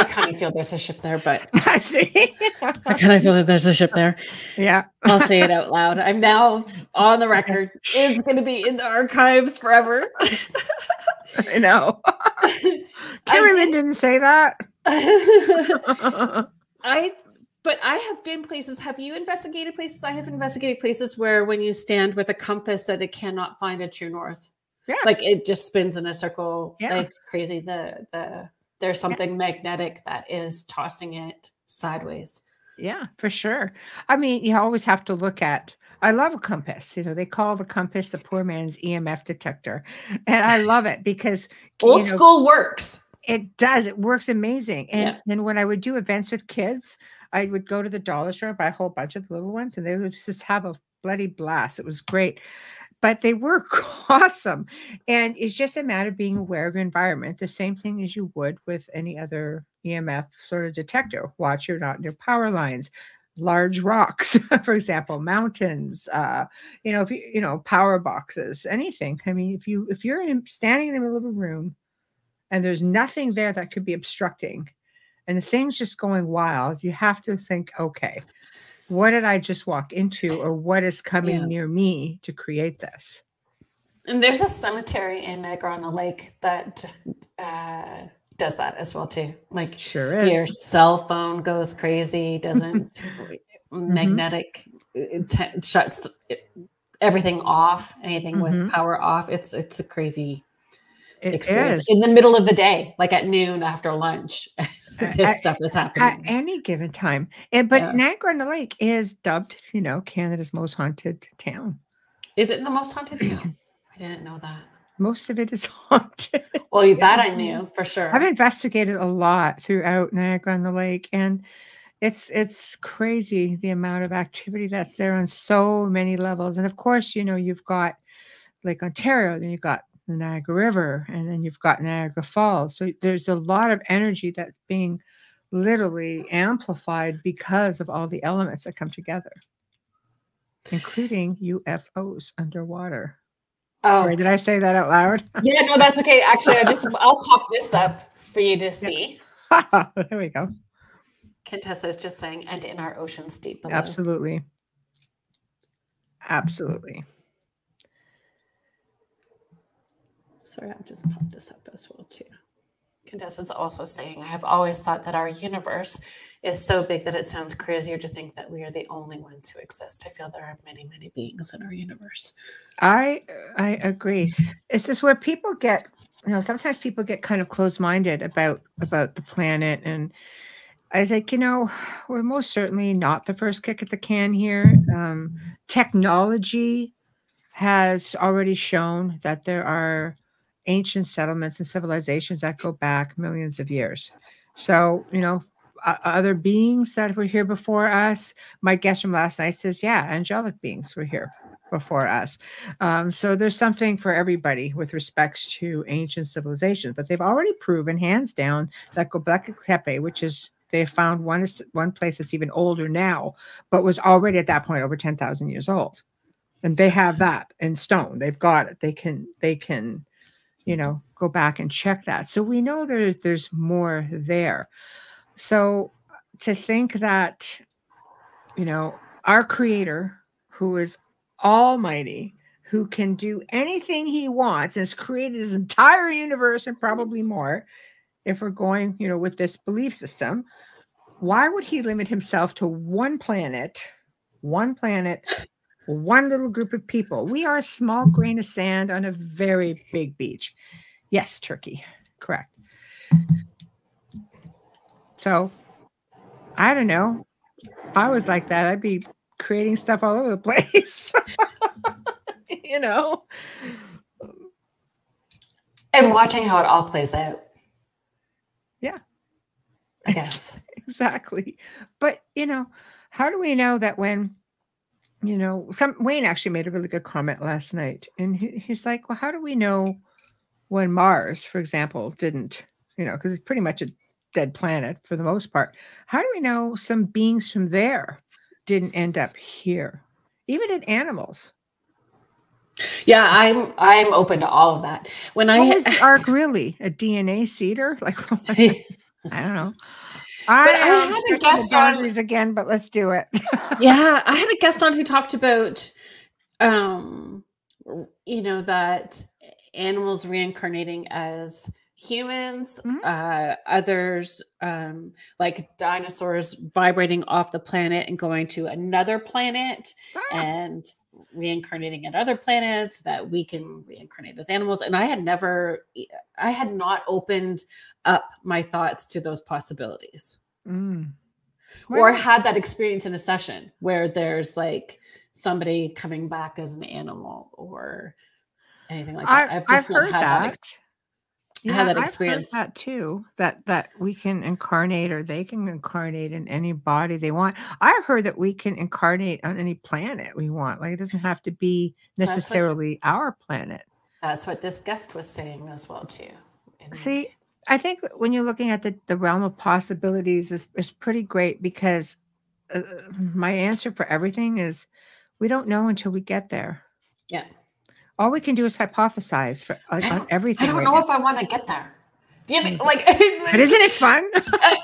kind of feel there's a ship there, but I see. I kind of feel that there's a ship there. Yeah. I'll say it out loud. I'm now on the record. It's going to be in the archives forever. I know. Kerrilynn didn't say that. But I have been places. Have you investigated places? I have investigated places where when you stand with a compass that it cannot find a true north. Yeah. Like it just spins in a circle like crazy. There's something magnetic that is tossing it sideways. Yeah, for sure. I mean, you always have to look at, I love a compass. You know, they call the compass the poor man's EMF detector. And I love it because old school works. It does. It works amazing. And then when I would do events with kids, I would go to the dollar store, buy a whole bunch of little ones, and they would just have a bloody blast. It was great. But they work awesome. And it's just a matter of being aware of your environment, the same thing as you would with any other EMF sort of detector. Watch you're not near power lines, large rocks, for example, mountains, you know, if you know, power boxes, anything. I mean, if you're standing in the middle of a room and there's nothing there that could be obstructing, and the thing's just going wild, you have to think, okay, what did I just walk into, or what is coming near me to create this? And there's a cemetery in Niagara-on-the-Lake that does that as well too. Like sure is. Your cell phone goes crazy, doesn't magnetic, it shuts everything off, anything with power off. It's a crazy experience in the middle of the day, like at noon after lunch. This stuff is happening at any given time. But Niagara-on-the-Lake is dubbed, you know, Canada's most haunted town. Is it the most haunted town? I didn't know that. Most of it is haunted. Well, that I knew for sure. I've investigated a lot throughout Niagara-on-the-Lake, and it's crazy the amount of activity that's there on so many levels. And of course, you know, you've got Lake Ontario, then you've got the Niagara River, and then you've got Niagara Falls. So there's a lot of energy that's being literally amplified because of all the elements that come together, including UFOs underwater. Oh, sorry, did I say that out loud? Yeah, no, that's okay. Actually, I'll pop this up for you to see. There we go. Contessa is just saying, and in our oceans deep below. Absolutely. Absolutely. Sorry, I'll just pop this up as well too. Contessa's also saying, I have always thought that our universe is so big that it sounds crazier to think that we are the only ones who exist. I feel there are many, many beings in our universe. I agree. It's just where people get, you know, sometimes people get kind of closed-minded about the planet. And I think, you know, we're most certainly not the first kick at the can here. Technology has already shown that there are ancient settlements and civilizations that go back millions of years. So, you know, other beings that were here before us, my guest from last night says, yeah, angelic beings were here before us. So there's something for everybody with respects to ancient civilizations, but they've already proven hands down that Göbekli Tepe, which is, they found one place that's even older now, but was already at that point over 10,000 years old. And they have that in stone. They've got it. They can, you know, go back and check that. So we know there's more there. So to think that, you know, our creator, who is almighty, who can do anything he wants, and has created his entire universe and probably more, if we're going, you know, with this belief system, why would he limit himself to one planet, one little group of people? We are a small grain of sand on a very big beach. Yes, Turkey. Correct. So, I don't know. I was like that. I'd be creating stuff all over the place. You know? And watching how it all plays out. Yeah. I guess. Exactly. But, you know, how do we know that when, you know, Wayne actually made a really good comment last night. And he's like, well, how do we know when Mars, for example, didn't, you know, because it's pretty much a dead planet for the most part. How do we know some beings from there didn't end up here? Even in animals. Yeah, I'm open to all of that. What was the ark really? A DNA seeder? Like, I don't know. I had a guest on again, but let's do it. Yeah, I had a guest on who talked about, you know, that animals reincarnating as humans, others like dinosaurs vibrating off the planet and going to another planet and reincarnating at other planets, that we can reincarnate as animals. And I had not opened up my thoughts to those possibilities. Or had that experience in a session where there's like somebody coming back as an animal or anything like that. I've heard that. I had that experience. I've heard that too, that we can incarnate, or they can incarnate in any body they want. I've heard that we can incarnate on any planet we want. Like, it doesn't have to be necessarily our planet. That's what this guest was saying as well too. See, I think that when you're looking at the realm of possibilities is pretty great, because my answer for everything is we don't know until we get there. Yeah. All we can do is hypothesize for on everything. I don't know if I want to get there. Do you mean, like, but isn't it fun?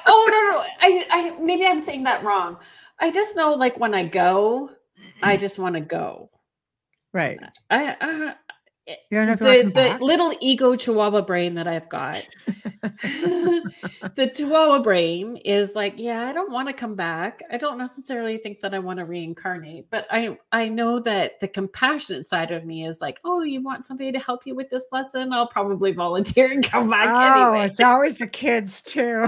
Oh no, I maybe I'm saying that wrong. I just know, like, when I go, I just want to go. Right. You don't have to the little ego chihuahua brain that I've got. The chihuahua brain is like, yeah, I don't want to come back. I don't necessarily think that I want to reincarnate, but I know that the compassionate side of me is like, oh, you want somebody to help you with this lesson? I'll probably volunteer and come back anyway. It's always the kids too.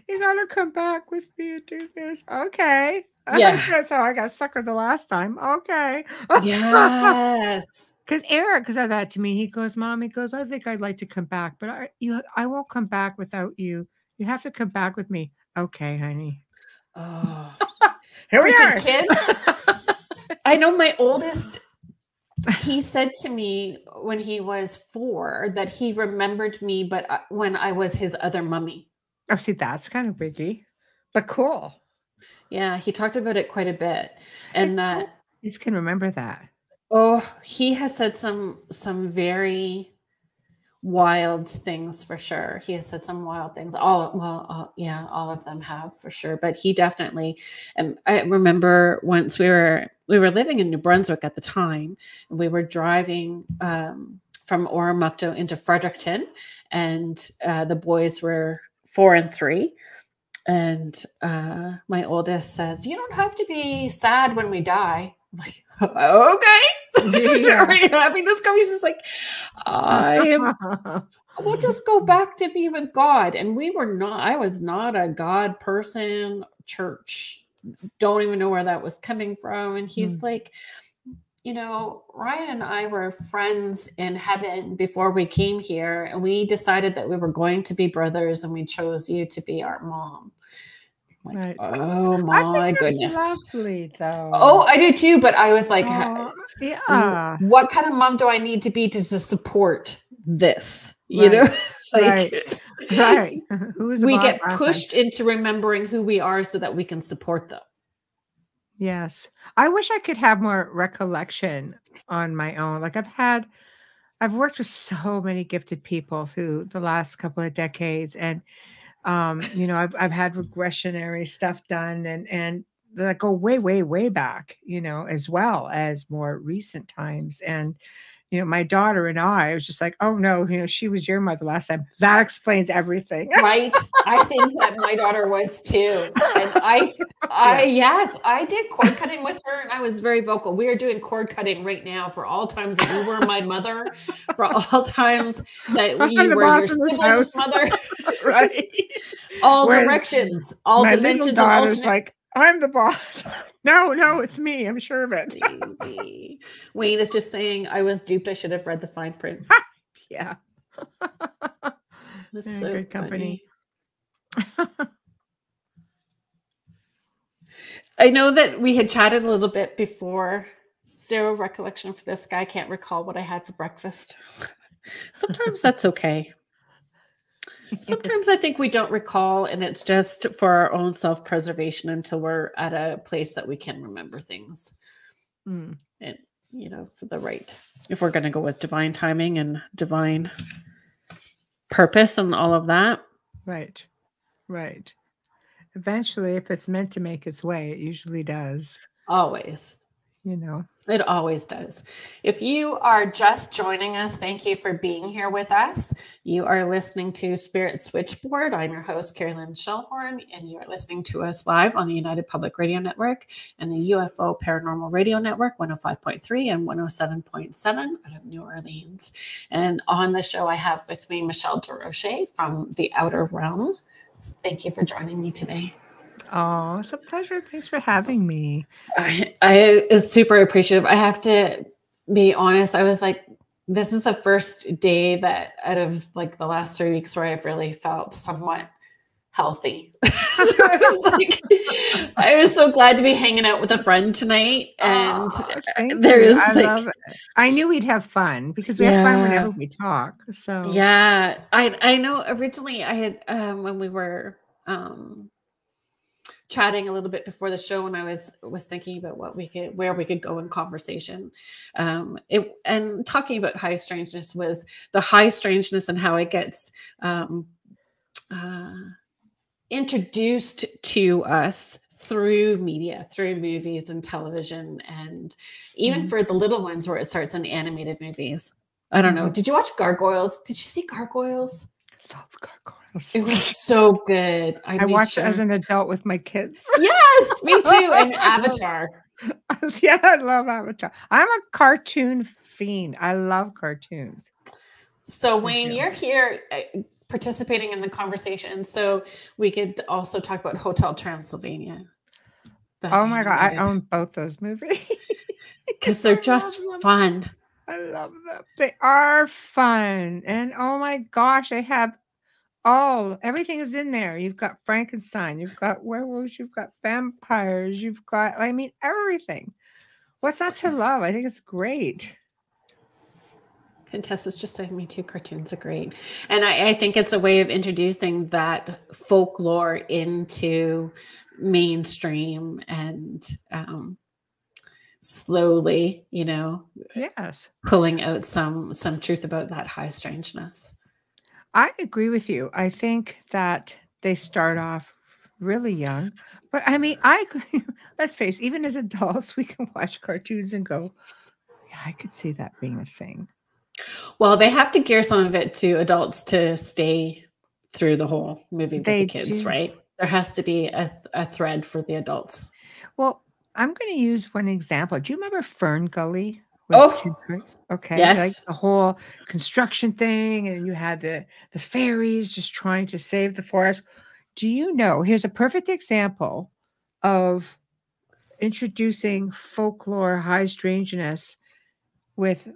You gotta come back with me and do this. Okay. Yeah. That's how I got suckered the last time. Okay. Yes. Because Eric said that to me. He goes, Mom, he goes, I think I'd like to come back, but I won't come back without you. You have to come back with me. Okay, honey. Oh, here we are. Kid. I know my oldest, he said to me when he was 4 that he remembered me, but when I was his other mummy. Oh, see, that's kind of biggie, but cool. Yeah, he talked about it quite a bit. And that he can remember that. Oh, he has said some very wild things for sure. He has said some wild things. All of them have for sure. But he definitely, and I remember once we were living in New Brunswick at the time, and we were driving from Oromocto into Fredericton, and the boys were 4 and 3. And my oldest says, "You don't have to be sad when we die." I'm like, okay. Yeah. Are you having this conversation? It's like, we'll just go back to be with God. And I was not a God person. Church, don't even know where that was coming from. And he's like, you know, Ryan and I were friends in heaven before we came here, and we decided that we were going to be brothers, and we chose you to be our mom. Like, right. Oh my goodness. Lovely though. Oh, I do too, but I was like, yeah. What kind of mom do I need to be to support this? You know? Like, right. We get pushed into remembering who we are so that we can support them. Yes. I wish I could have more recollection on my own. Like I've worked with so many gifted people through the last couple of decades, and you know, I've had regressionary stuff done and that go way, way, way back, you know, as well as more recent times. And, you know, my daughter and I was just like, oh no, you know, she was your mother last time. That explains everything. Right. I think that my daughter was too. And yes, I did cord cutting with her, and I was very vocal. We are doing cord cutting right now for all times that you were my mother, for all times that you were your sibling's mother. Right. All directions, all my dimensions. Little daughter's like, I'm the boss. No, it's me. I'm sure of it. Crazy. Wayne is just saying, I was duped. I should have read the fine print. Yeah. That's Yeah, so good company. I know that we had chatted a little bit before. Zero recollection for this guy. Can't recall what I had for breakfast. Sometimes that's okay. Sometimes I think we don't recall, and it's just for our own self-preservation until we're at a place that we can remember things. And, for the right, if we're going to go with divine timing and divine purpose and all of that. Right. Eventually, if it's meant to make its way, it usually does. Always. It always does. If you are just joining us, thank you for being here with us. You are listening to Spirit Switchboard. I'm your host, Kerrilynn and Michelle, and you are listening to us live on the United Public Radio Network and the UFO Paranormal Radio Network, 105.3 and 107.7 out of New Orleans. And on the show, I have with me Michelle Desrochers from the Outer Realm. Thank you for joining me today. Oh, it's a pleasure. Thanks for having me. I is super appreciative. I have to be honest. I was like, this is the first day that out of like the last 3 weeks where I've really felt somewhat healthy. So I was so glad to be hanging out with a friend tonight. And I love it. I knew we'd have fun because we have fun whenever we talk. So yeah, I know originally I had when we were chatting a little bit before the show, and I was thinking about where we could go in conversation. And talking about high strangeness was the high strangeness and how it gets introduced to us through media, through movies and television, and even for the little ones where it starts in animated movies. I don't know. Did you watch Gargoyles? Did you see Gargoyles? I love Gargoyles. It was so good. I watched it as an adult with my kids. Yes, me too. And Avatar. Yeah, I love Avatar. I'm a cartoon fiend. I love cartoons. So Wayne, you're here participating in the conversation. So we could also talk about Hotel Transylvania. Oh my God. I own both those movies. Because they're just fun. I love them. They are fun. And oh my gosh, they have everything is in there. You've got Frankenstein, you've got werewolves, you've got vampires, you've got, everything. What's not to love? I think it's great. Contessa's just saying, me too, cartoons are great. And I think it's a way of introducing that folklore into mainstream and slowly, yes, pulling out some truth about that high strangeness. I agree with you. I think that they start off really young, but let's face it, even as adults, we can watch cartoons and go, yeah, I could see that being a thing. Well, they have to gear some of it to adults to stay through the whole movie with the kids, right? There has to be a thread for the adults. Well, I'm going to use one example. Do you remember Fern Gully? Okay. Yes. Like the whole construction thing, and you had the fairies just trying to save the forest. Do you know? Here's a perfect example of introducing folklore, high strangeness with.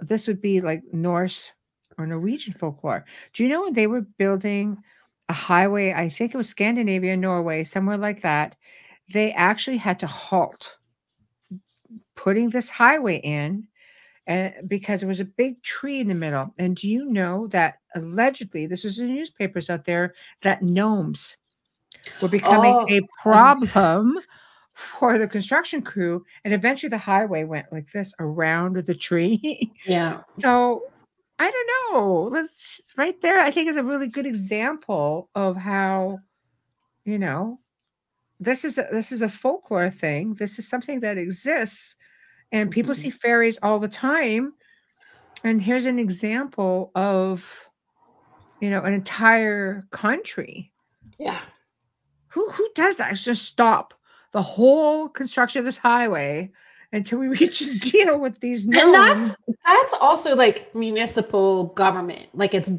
This would be like Norse or Norwegian folklore. Do you know when they were building a highway? I think it was Scandinavia, Norway, somewhere like that. They actually had to halt putting this highway in because there was a big tree in the middle. And do you know that allegedly, this was in the newspapers out there, that gnomes were becoming a problem for the construction crew, and eventually the highway went like this around the tree. Yeah. So I don't know. Right there, I think is a really good example of how, this is a folklore thing. This is something that exists, and people see fairies all the time. And here's an example of, an entire country. Yeah. Who does that? It's just stop the whole construction of this highway until we reach a deal with these gnomes. And that's also like municipal government. Like it's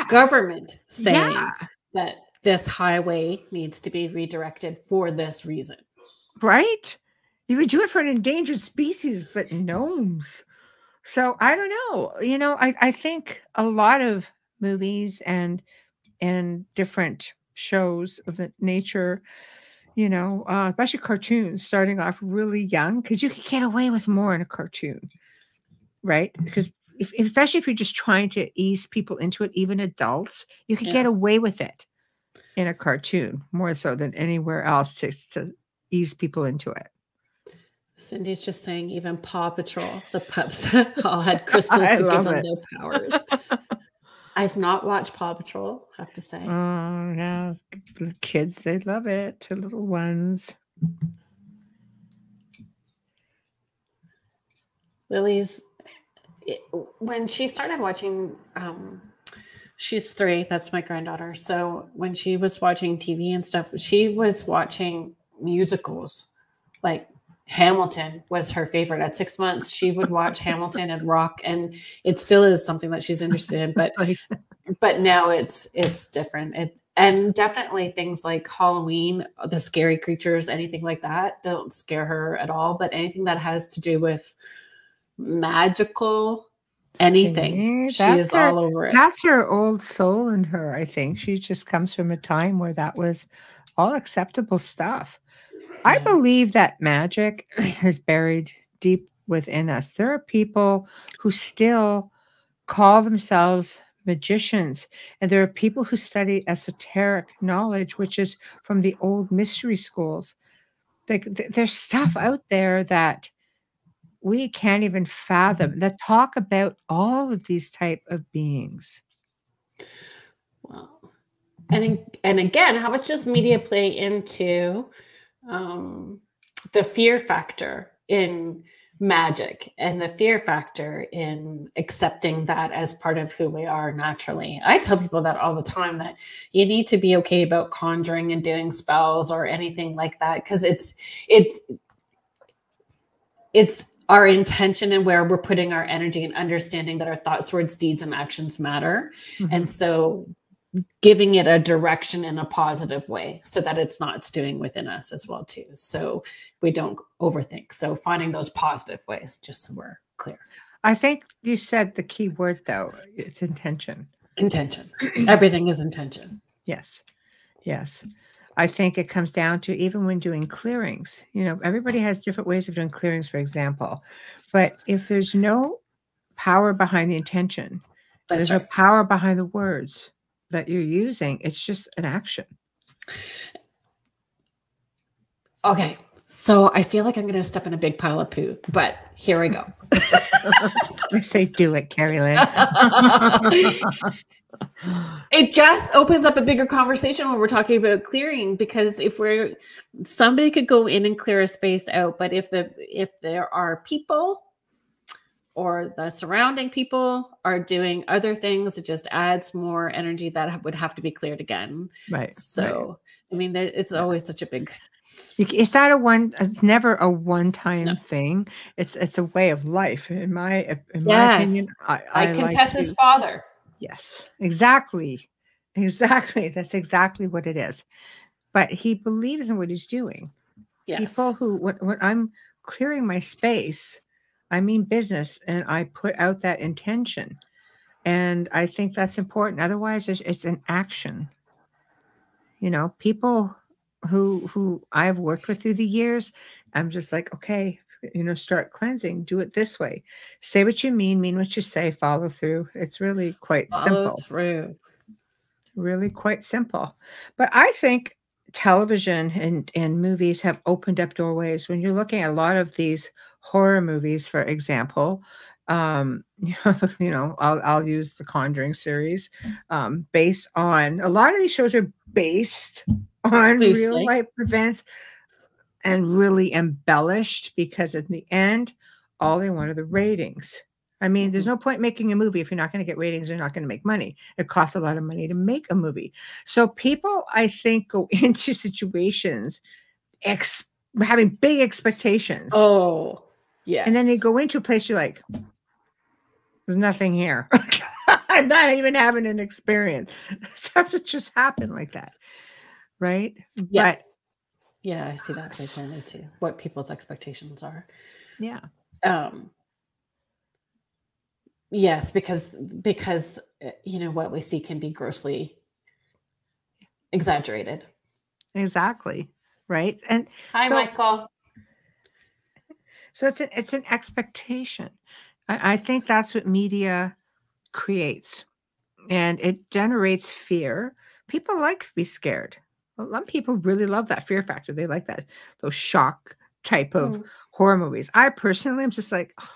government saying that this highway needs to be redirected for this reason. Right? You would do it for an endangered species, but gnomes. So I don't know. You know, I think a lot of movies and different shows of the nature, you know, especially cartoons, starting off really young, because you could get away with more in a cartoon, right? Because especially if you're just trying to ease people into it, even adults, you could get away with it in a cartoon more so than anywhere else to ease people into it. Cindy's just saying even Paw Patrol, the pups all had crystals to give them their powers. I've not watched Paw Patrol, I have to say. Oh, yeah. The kids, they love it. The little ones. Lily's, when she started watching, she's 3, that's my granddaughter. So when she was watching TV and stuff, she was watching musicals. Like Hamilton was her favorite. At 6 months, she would watch Hamilton and rock, and it still is something that she's interested in. But now it's different. And definitely things like Halloween, the scary creatures, anything like that don't scare her at all. But anything that has to do with magical anything, she is all over it. That's her old soul in her. I think she just comes from a time where that was all acceptable stuff. I believe that magic is buried deep within us. There are people who still call themselves magicians, and there are people who study esoteric knowledge, which is from the old mystery schools. There's stuff out there that we can't even fathom that talk about all of these type of beings. Well, and again, how much does media play into the fear factor in magic and the fear factor in accepting that as part of who we are naturally? I tell people that all the time, that you need to be okay about conjuring and doing spells or anything like that, because it's our intention and where we're putting our energy, and understanding that our thoughts, words, deeds, and actions matter. And so giving it a direction in a positive way so that it's not stewing within us as well too. So we don't overthink. So finding those positive ways, just so we're clear. I think you said the key word though. It's intention. Intention. Everything is intention. Yes. Yes. I think it comes down to, even when doing clearings, you know, everybody has different ways of doing clearings, for example, but if there's no power behind the intention, there's no power behind the words that you're using, it's just an action. Okay. So I feel like I'm going to step in a big pile of poo, but here we go. I say, do it, Kerrilynn. It just opens up a bigger conversation when we're talking about clearing, because if somebody could go in and clear a space out, but if there are people or the surrounding people are doing other things, it just adds more energy that would have to be cleared again. Right. So, I mean, it's always such a big. It's not it's never a one-time thing. It's a way of life. In my opinion, I contest his father. Yes, exactly. Exactly. That's exactly what it is. But he believes in what he's doing. Yes. People who, when I'm clearing my space, I mean business, and I put out that intention. And I think that's important. Otherwise, it's an action. You know, people who I've worked with through the years, I'm just like, okay, you know, start cleansing, do it this way. Say what you mean what you say, follow through. It's really quite simple. Follow through. Really quite simple. But I think television and movies have opened up doorways. When you're looking at a lot of these horror movies, for example, you know, I'll use the Conjuring series, based on, a lot of these shows are based on real life events and really embellished, because in the end, all they want are the ratings. I mean, there's no point making a movie if you're not going to get ratings, you're not going to make money. It costs a lot of money to make a movie. So people, I think, go into situations having big expectations. Oh, yeah. And then they go into a place, you're like, there's nothing here. I'm not even having an experience. It doesn't just happen like that, right? Yeah. But Yeah, I see that frequently too. What people's expectations are. yeah, Yes, because you know what we see can be grossly exaggerated. exactly. Right. And Hi, so Michael. so it's an expectation. I think that's what media creates, and it generates fear. People like to be scared. A lot of people really love that fear factor. They like that, those shock type of Mm. horror movies. I personally am just like, "Oh,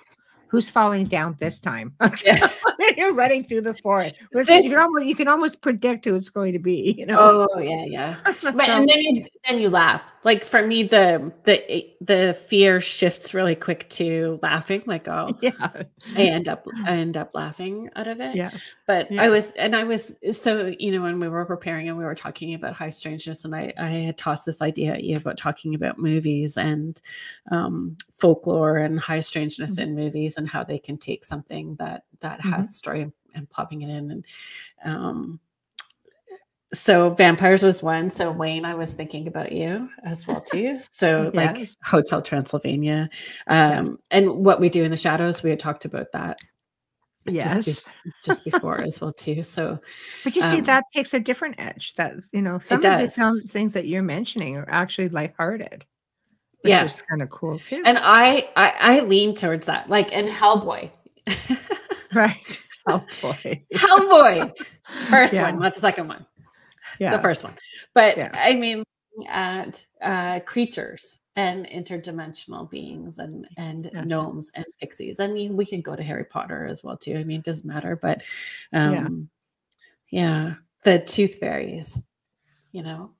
who's falling down this time?" Yeah. You're running through the forest. You can almost predict who it's going to be, you know. Oh yeah, yeah. But So and then you laugh. Like for me, the fear shifts really quick to laughing. Like oh, yeah, I end up laughing out of it. yeah, But yeah, I was so, you know, when we were preparing and we were talking about high strangeness, and I had tossed this idea at you about talking about movies and folklore and high strangeness in movies and how they can take something that mm-hmm. has story and popping it in. And so vampires was one. So Wayne, I was thinking about you as well too. So like Yes, Hotel Transylvania, yes, and What We Do in the Shadows. We had talked about that yes. just before as well too. So But you see, that takes a different edge. That it some of the does. things that you're mentioning are actually lighthearted, which Yeah. is kind of cool too. And I lean towards that. Like in Hellboy. Right. Oh boy. Hellboy. First Yeah. one, not the second one. Yeah. The first one. But Yeah. I mean at creatures and interdimensional beings and Yes. gnomes and pixies. And we can go to Harry Potter as well too. I mean, it doesn't matter. But Yeah. yeah, the tooth fairies, you know.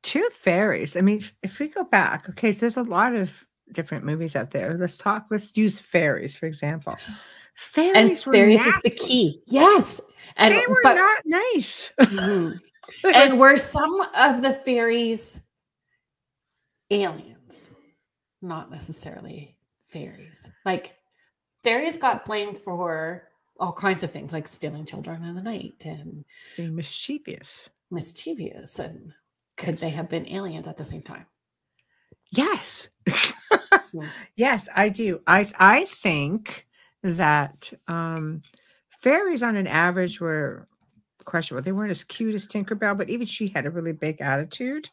Tooth fairies. I mean, if we go back, okay, so there's a lot of different movies out there. Let's use fairies, for example. And Fairies were fairies is the nasty. key. Yes. And They were not nice. and were some of the fairies aliens, not necessarily fairies. Like fairies got blamed for all kinds of things, like stealing children in the night and being mischievous. And could they have been aliens at the same time? Yes. Yes, I do. I think that fairies on an average were questionable. They weren't as cute as Tinkerbell, but even she had a really big attitude.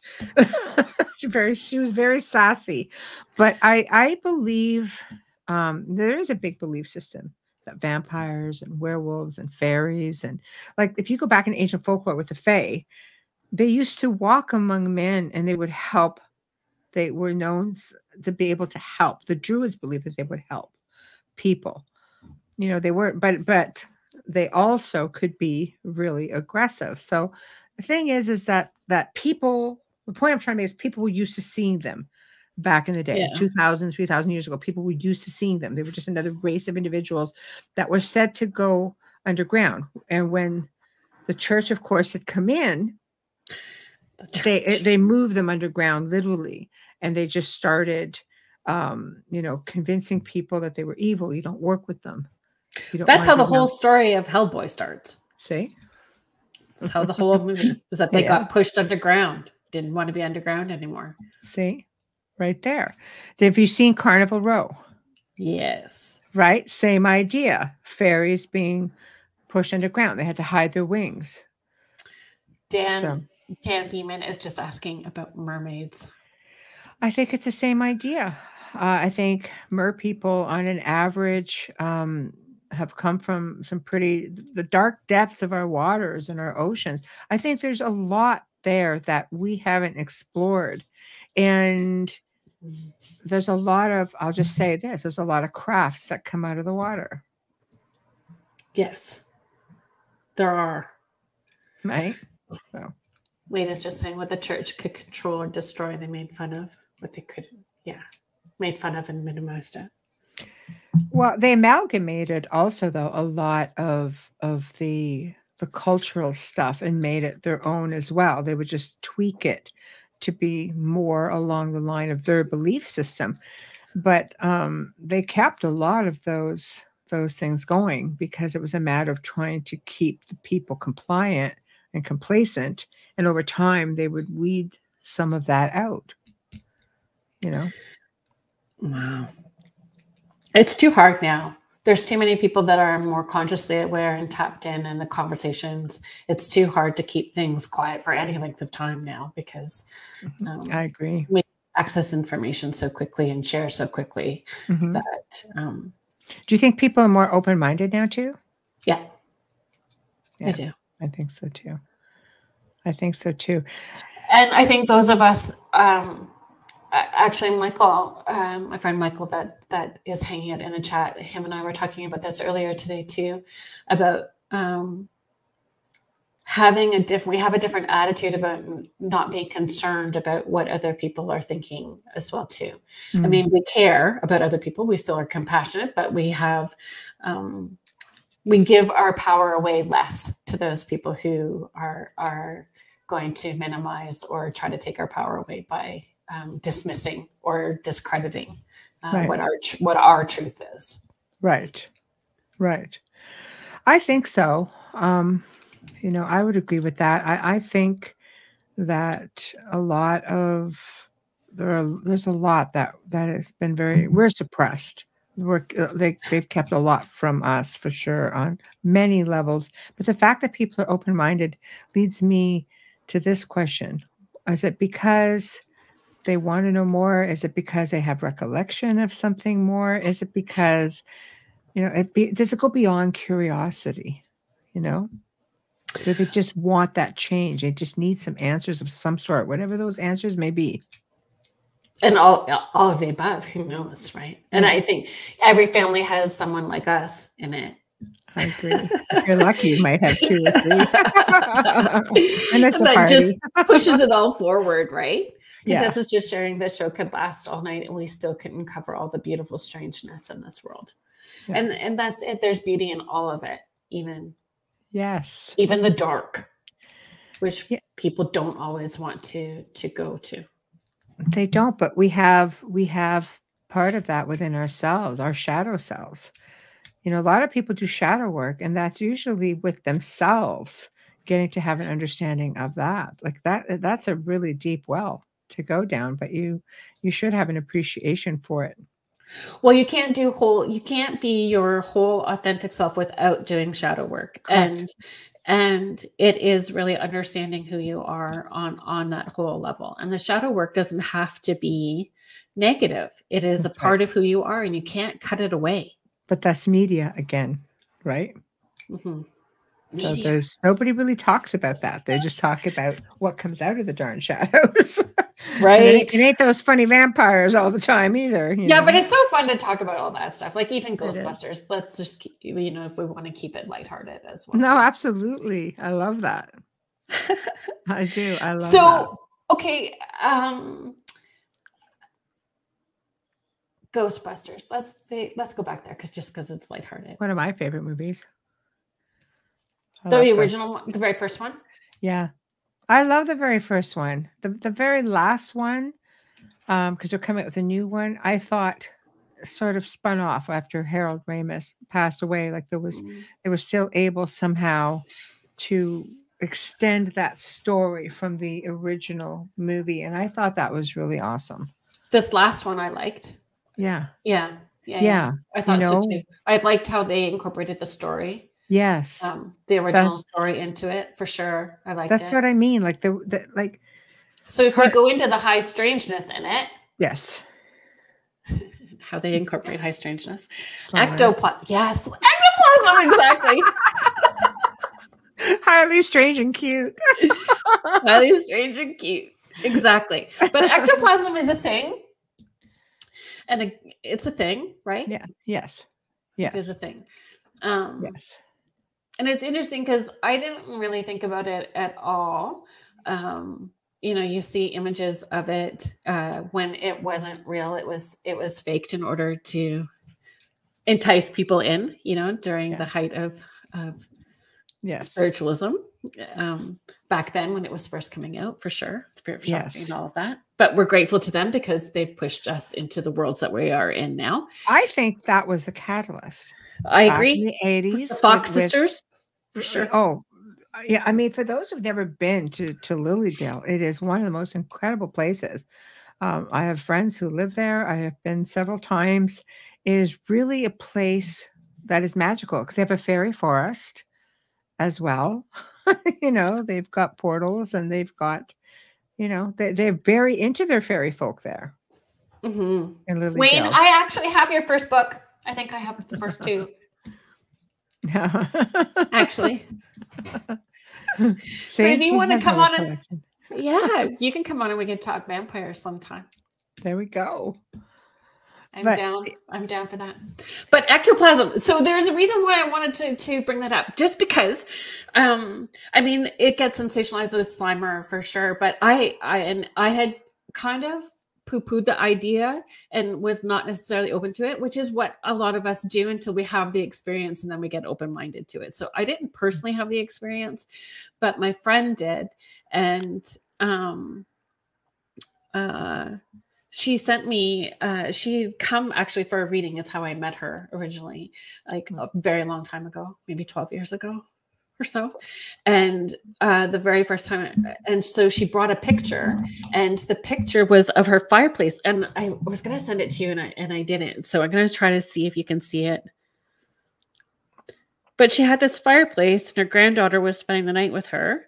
She was very sassy. But I believe there is a big belief system that vampires and werewolves and fairies, and like if you go back in ancient folklore with the Fae, they used to walk among men and they would help. They were known to be able to help. The Druids believed that they would help people. You know, they weren't, but they also could be really aggressive. So the thing is that people, the point I'm trying to make is people were used to seeing them back in the day, Yeah. 2,000, 3,000 years ago. People were used to seeing them. They were just another race of individuals that were said to go underground. And when the church, of course, had come in, they moved them underground literally, and they just started convincing people that they were evil. You don't work with them. That's how the whole story of Hellboy starts. See, that's how the whole movie is, that they got pushed underground, didn't want to be underground anymore. See, right there. Have you seen Carnival Row? Yes. Right, same idea. Fairies being pushed underground. They had to hide their wings. Dan Beeman is just asking about mermaids. I think it's the same idea. I think mer people on an average have come from the dark depths of our waters and our oceans. I think there's a lot there that we haven't explored. And there's a lot of, I'll just say this, there's a lot of crafts that come out of the water. Yes, there are. Right? So. Wayne is just saying what the church could control or destroy, they made fun of. What they could, made fun of and minimized it. Well, they amalgamated also, though, a lot of the cultural stuff and made it their own as well. They would just tweak it to be more along the line of their belief system. But they kept a lot of those those things going, because it was a matter of trying to keep the people compliant and complacent. And over time, they would weed some of that out, you know? Wow. It's too hard now. There's too many people that are more consciously aware and tapped in the conversations. It's too hard to keep things quiet for any length of time now, because I agree. we access information so quickly and share so quickly that. Do you think people are more open-minded now too? Yeah, I do. I think so too. I think so too. And I think those of us, actually, Michael, my friend Michael, that is hanging out in the chat, him and I were talking about this earlier today too, about we have a different attitude about not being concerned about what other people are thinking as well too. I mean, we care about other people. We still are compassionate, but we have, we give our power away less to those people who are going to minimize or try to take our power away by dismissing or discrediting what our truth is. Right. I think so. You know, I would agree with that. I think that there's a lot that has been we're suppressed. They've kept a lot from us for sure on many levels. But the fact that people are open-minded leads me to this question. Is it because they want to know more? Is it because they have recollection of something more? Is it because, you know, does it go beyond curiosity? You know? Do they just want that change? They just need some answers of some sort, whatever those answers may be. And all of the above, who knows, right? And I think every family has someone like us in it. I agree. If you're lucky, you might have 2 or 3. And it's a party. Just pushes it all forward, right? Yeah. Tess is just sharing this show could last all night and we still couldn't cover all the beautiful strangeness in this world. Yeah. And that's it. There's beauty in all of it, even the dark, which people don't always want to go to. They don't, but we have part of that within ourselves, our shadow selves. You know, a lot of people do shadow work, and that's usually with themselves, getting to have an understanding of that. Like that's a really deep well to go down, but you should have an appreciation for it. Well, you can't be your whole authentic self without doing shadow work. Correct. And it is really understanding who you are on that whole level. And the shadow work doesn't have to be negative. It is a part of who you are, and you can't cut it away. But that's media again, right? Mm-hmm. So nobody really talks about that. They just talk about what comes out of the darn shadows. Right. It ain't those funny vampires all the time either. You know? But it's so fun to talk about all that stuff. Like even Ghostbusters. Let's just, you know, if we want to keep it lighthearted as well. No, absolutely. I love that. I do. I love that. So, okay. Ghostbusters. Let's go back there because it's lighthearted. One of my favorite movies. The original one, the very first one? Yeah. I love the very first one. The very last one, because they're coming up with a new one, I thought sort of spun off after Harold Ramis passed away. Like they were still able somehow to extend that story from the original movie. And I thought that was really awesome. This last one I liked. Yeah. I thought so too. I liked how they incorporated the story. Yes. The original story into it for sure. I like that's what I mean. Like like. So if we go into the high strangeness in it. Yes. How they incorporate high strangeness. Ectoplasm. Yes. Ectoplasm, exactly. Highly strange and cute. Highly strange and cute. Exactly. But ectoplasm is a thing. And it's a thing, right? Yeah. Yes. It is a thing. Yes. And it's interesting because I didn't really think about it at all. You know, you see images of it when it wasn't real. It was faked in order to entice people in, you know, during the height of spiritualism. Back then when it was first coming out, for sure. Spiritual shopping and all of that. But we're grateful to them because they've pushed us into the worlds that we are in now. I think that was the catalyst. I back in agree. the 80s The Fox with sisters, for sure. oh, yeah, I mean, for those who've never been to Lilydale, it is one of the most incredible places. I have friends who live there. I have been several times. It is really a place that is magical because they have a fairy forest as well. You know, they've got portals and they've got, you know, they're very into their fairy folk there Mm-hmm. in Wayne, Lilydale. I actually have your first book. I think I have the first two. Actually. See, But if you want to has come my on and collection. yeah, you can come on and we can talk vampires sometime. There we go. I'm But- down. I'm down for that. But ectoplasm. So there's a reason why I wanted to bring that up. Just because, I mean, it gets sensationalized as Slimer for sure. But I had kind of poo-pooed the idea and was not necessarily open to it, which is what a lot of us do until we have the experience and then we get open-minded to it. So I didn't personally have the experience, but my friend did, and she sent me, she'd come actually for a reading. It's how I met her originally, like a very long time ago, maybe 12 years ago or so. And the very first time, and so she brought a picture, and the picture was of her fireplace. And I was going to send it to you, and I didn't. So I'm going to try to see if you can see it. But she had this fireplace, and her granddaughter was spending the night with her.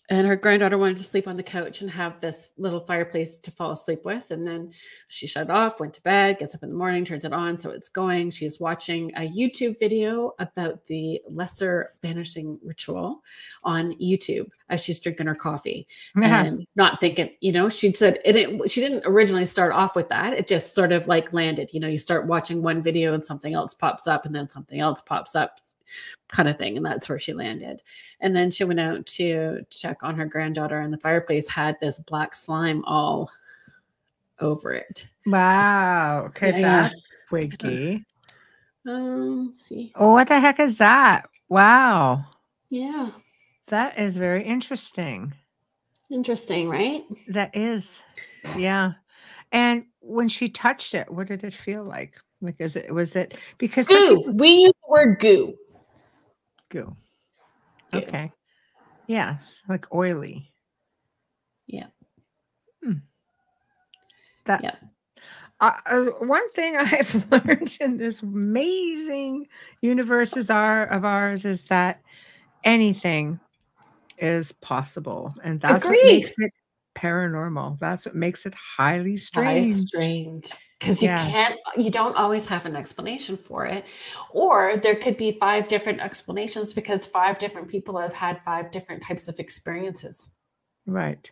And her granddaughter wanted to sleep on the couch and have this little fireplace to fall asleep with. And then she shut it off, went to bed, gets up in the morning, turns it on. So it's going. She's watching a YouTube video about the lesser banishing ritual on YouTube as she's drinking her coffee and not thinking, you know, she said she didn't originally start off with that. It just sort of like landed, you know, you start watching one video and something else pops up and then something else pops up, kind of thing. And that's where she landed. And then she went out to check on her granddaughter, and the fireplace had this black slime all over it. Wow. Okay, Yeah, that's wiggy. See. Oh, what the heck is that? Wow. Yeah. That is very interesting. Interesting, right? That is. Yeah. And when she touched it, what did it feel like? Like, was it because goo? We use the word goo. Goo. Okay. Yes, like oily. Yeah. That. Yeah. One thing I've learned in this amazing universe of ours is that anything is possible, and that's what makes it paranormal. That's what makes it highly strange. Strange. Because you don't always have an explanation for it. Or there could be 5 different explanations because 5 different people have had 5 different types of experiences. Right.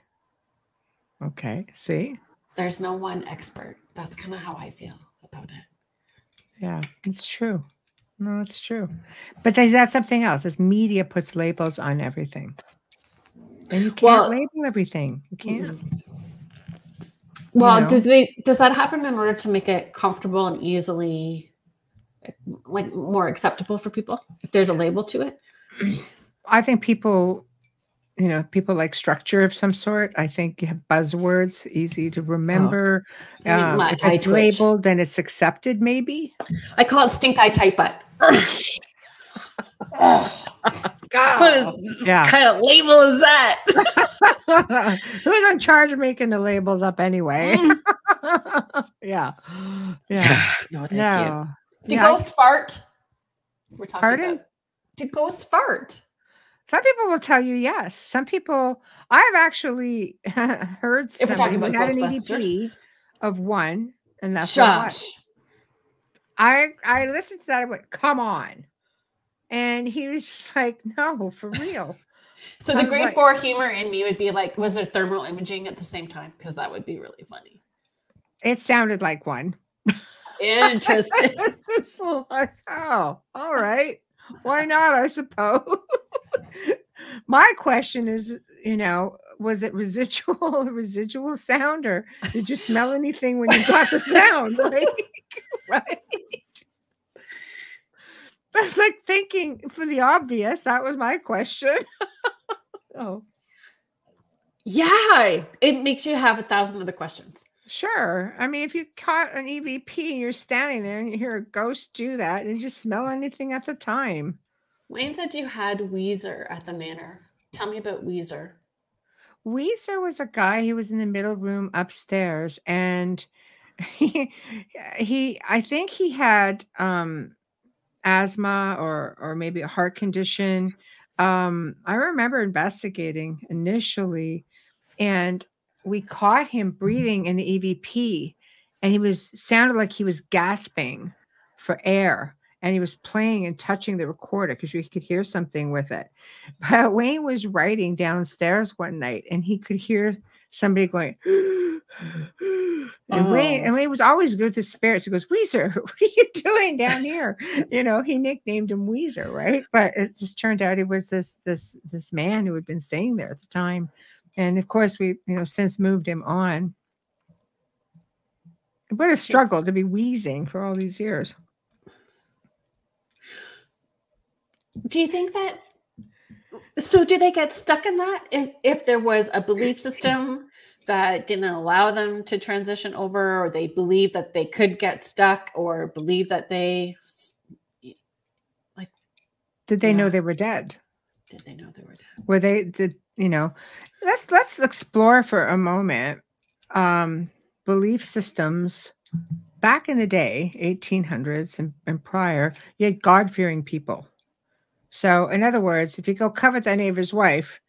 Okay. See? There's no one expert. That's kind of how I feel about it. Yeah, it's true. No, it's true. But that's something else. As media puts labels on everything. And you can't label everything. You can't. Well, you know? Does that happen in order to make it comfortable and easily, like, more acceptable for people if there's a label to it? I think people like structure of some sort. I think you have buzzwords, easy to remember. If it's labeled, then it's accepted, maybe. I call it stink eye tight butt. God. What kind of label is that? Who's in charge of making the labels up anyway? Yeah. No, thank you. Do Yeah. ghosts fart? We're talking Pardon? about. Do ghosts fart? Some people will tell you yes. Some people, I've actually heard If we're talking somebody about had an Ghostbusters. EDP of one, and that's what it was. I listened to that. I went, "Come on," and he was just like, "No, for real." So the grade 4 humor in me would be like, was there thermal imaging at the same time? Because that would be really funny. It sounded like one. Interesting. It's like, oh, all right. Why not? I suppose. My question is, was it residual sound, or did you smell anything when you got the sound? Right. That's like thinking for the obvious. That was my question. Oh. Yeah. It makes you have 1,000 other questions. Sure. I mean, if you caught an EVP and you're standing there and you hear a ghost do that, did you smell anything at the time? Wayne said you had Weezer at the manor. Tell me about Weezer. Weezer was a guy, he was in the middle room upstairs, and he I think he had asthma or maybe a heart condition. I remember investigating initially, and we caught him breathing in the EVP, and he was sounded like he was gasping for air, and he was playing and touching the recorder because you could hear something with it. But Wayne was writing downstairs one night, and he could hear somebody going. And Wayne was always good with his spirits. He goes, Weezer, what are you doing down here? You know, he nicknamed him Weezer, right? But it just turned out he was this man who had been staying there at the time. And of course, we, since moved him on. What a struggle to be wheezing for all these years. Do you think that? So, do they get stuck in that if there was a belief system that didn't allow them to transition over, or they believe that they could get stuck, or believe that they did they know they were dead? Did they know they were dead? Were they did let's explore for a moment belief systems back in the day, 1800s and prior. You had God-fearing people. So in other words, if you go covet the neighbor's wife,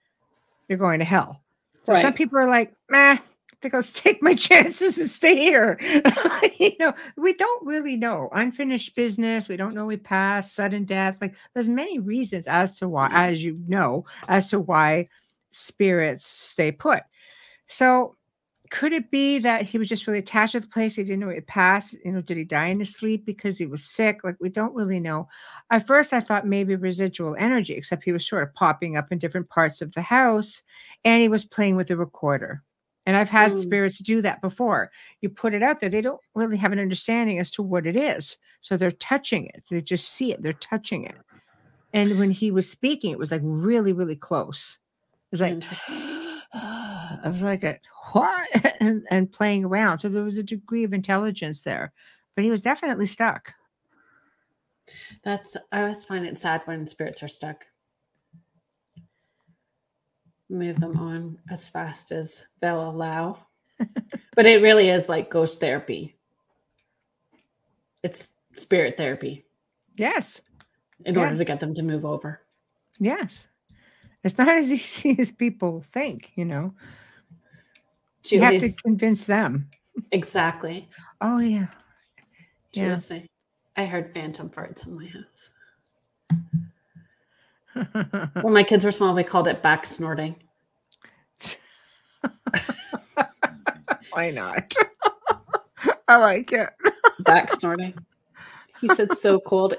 you're going to hell. So some people are like, I think I'll take my chances and stay here. We don't really know. Unfinished business. We don't know we pass, sudden death. Like there's many reasons as to why, as to why spirits stay put. So could it be that he was just really attached to the place? He didn't know it passed. Did he die in his sleep because he was sick? Like we don't really know. At first, I thought maybe residual energy, except he was sort of popping up in different parts of the house, and he was playing with the recorder. And I've had spirits do that before. You put it out there. They don't really have an understanding as to what it is. So they're touching it. They just see it. They're touching it. And when he was speaking, it was like really, really close. It was like, I was like, what? and playing around. So there was a degree of intelligence there. But he was definitely stuck. I always find it sad when spirits are stuck. Move them on as fast as they'll allow. But it really is like ghost therapy. It's spirit therapy. Yes. In order to get them to move over. Yes. It's not as easy as people think, You have to convince them. Exactly. Oh, yeah. Juicy. I heard phantom farts in my house. When my kids were small, we called it back snorting. Why not? I like it. Back snorting. He said, so cold.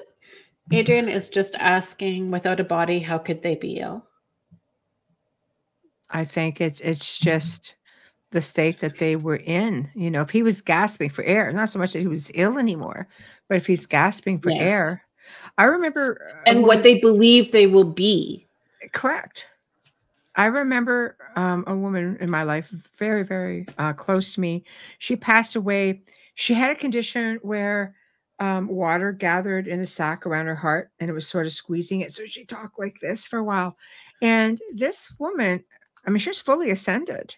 Adrian is just asking, without a body, how could they be ill? I think it's just the state that they were in. If he was gasping for air, not so much that he was ill anymore, but if he's gasping for air. I remember. And what they believe they will be. Correct. I remember a woman in my life, very, very close to me. She passed away. She had a condition where water gathered in the sac around her heart, and it was sort of squeezing it. So she talked like this for a while. And this woman, she was fully ascended.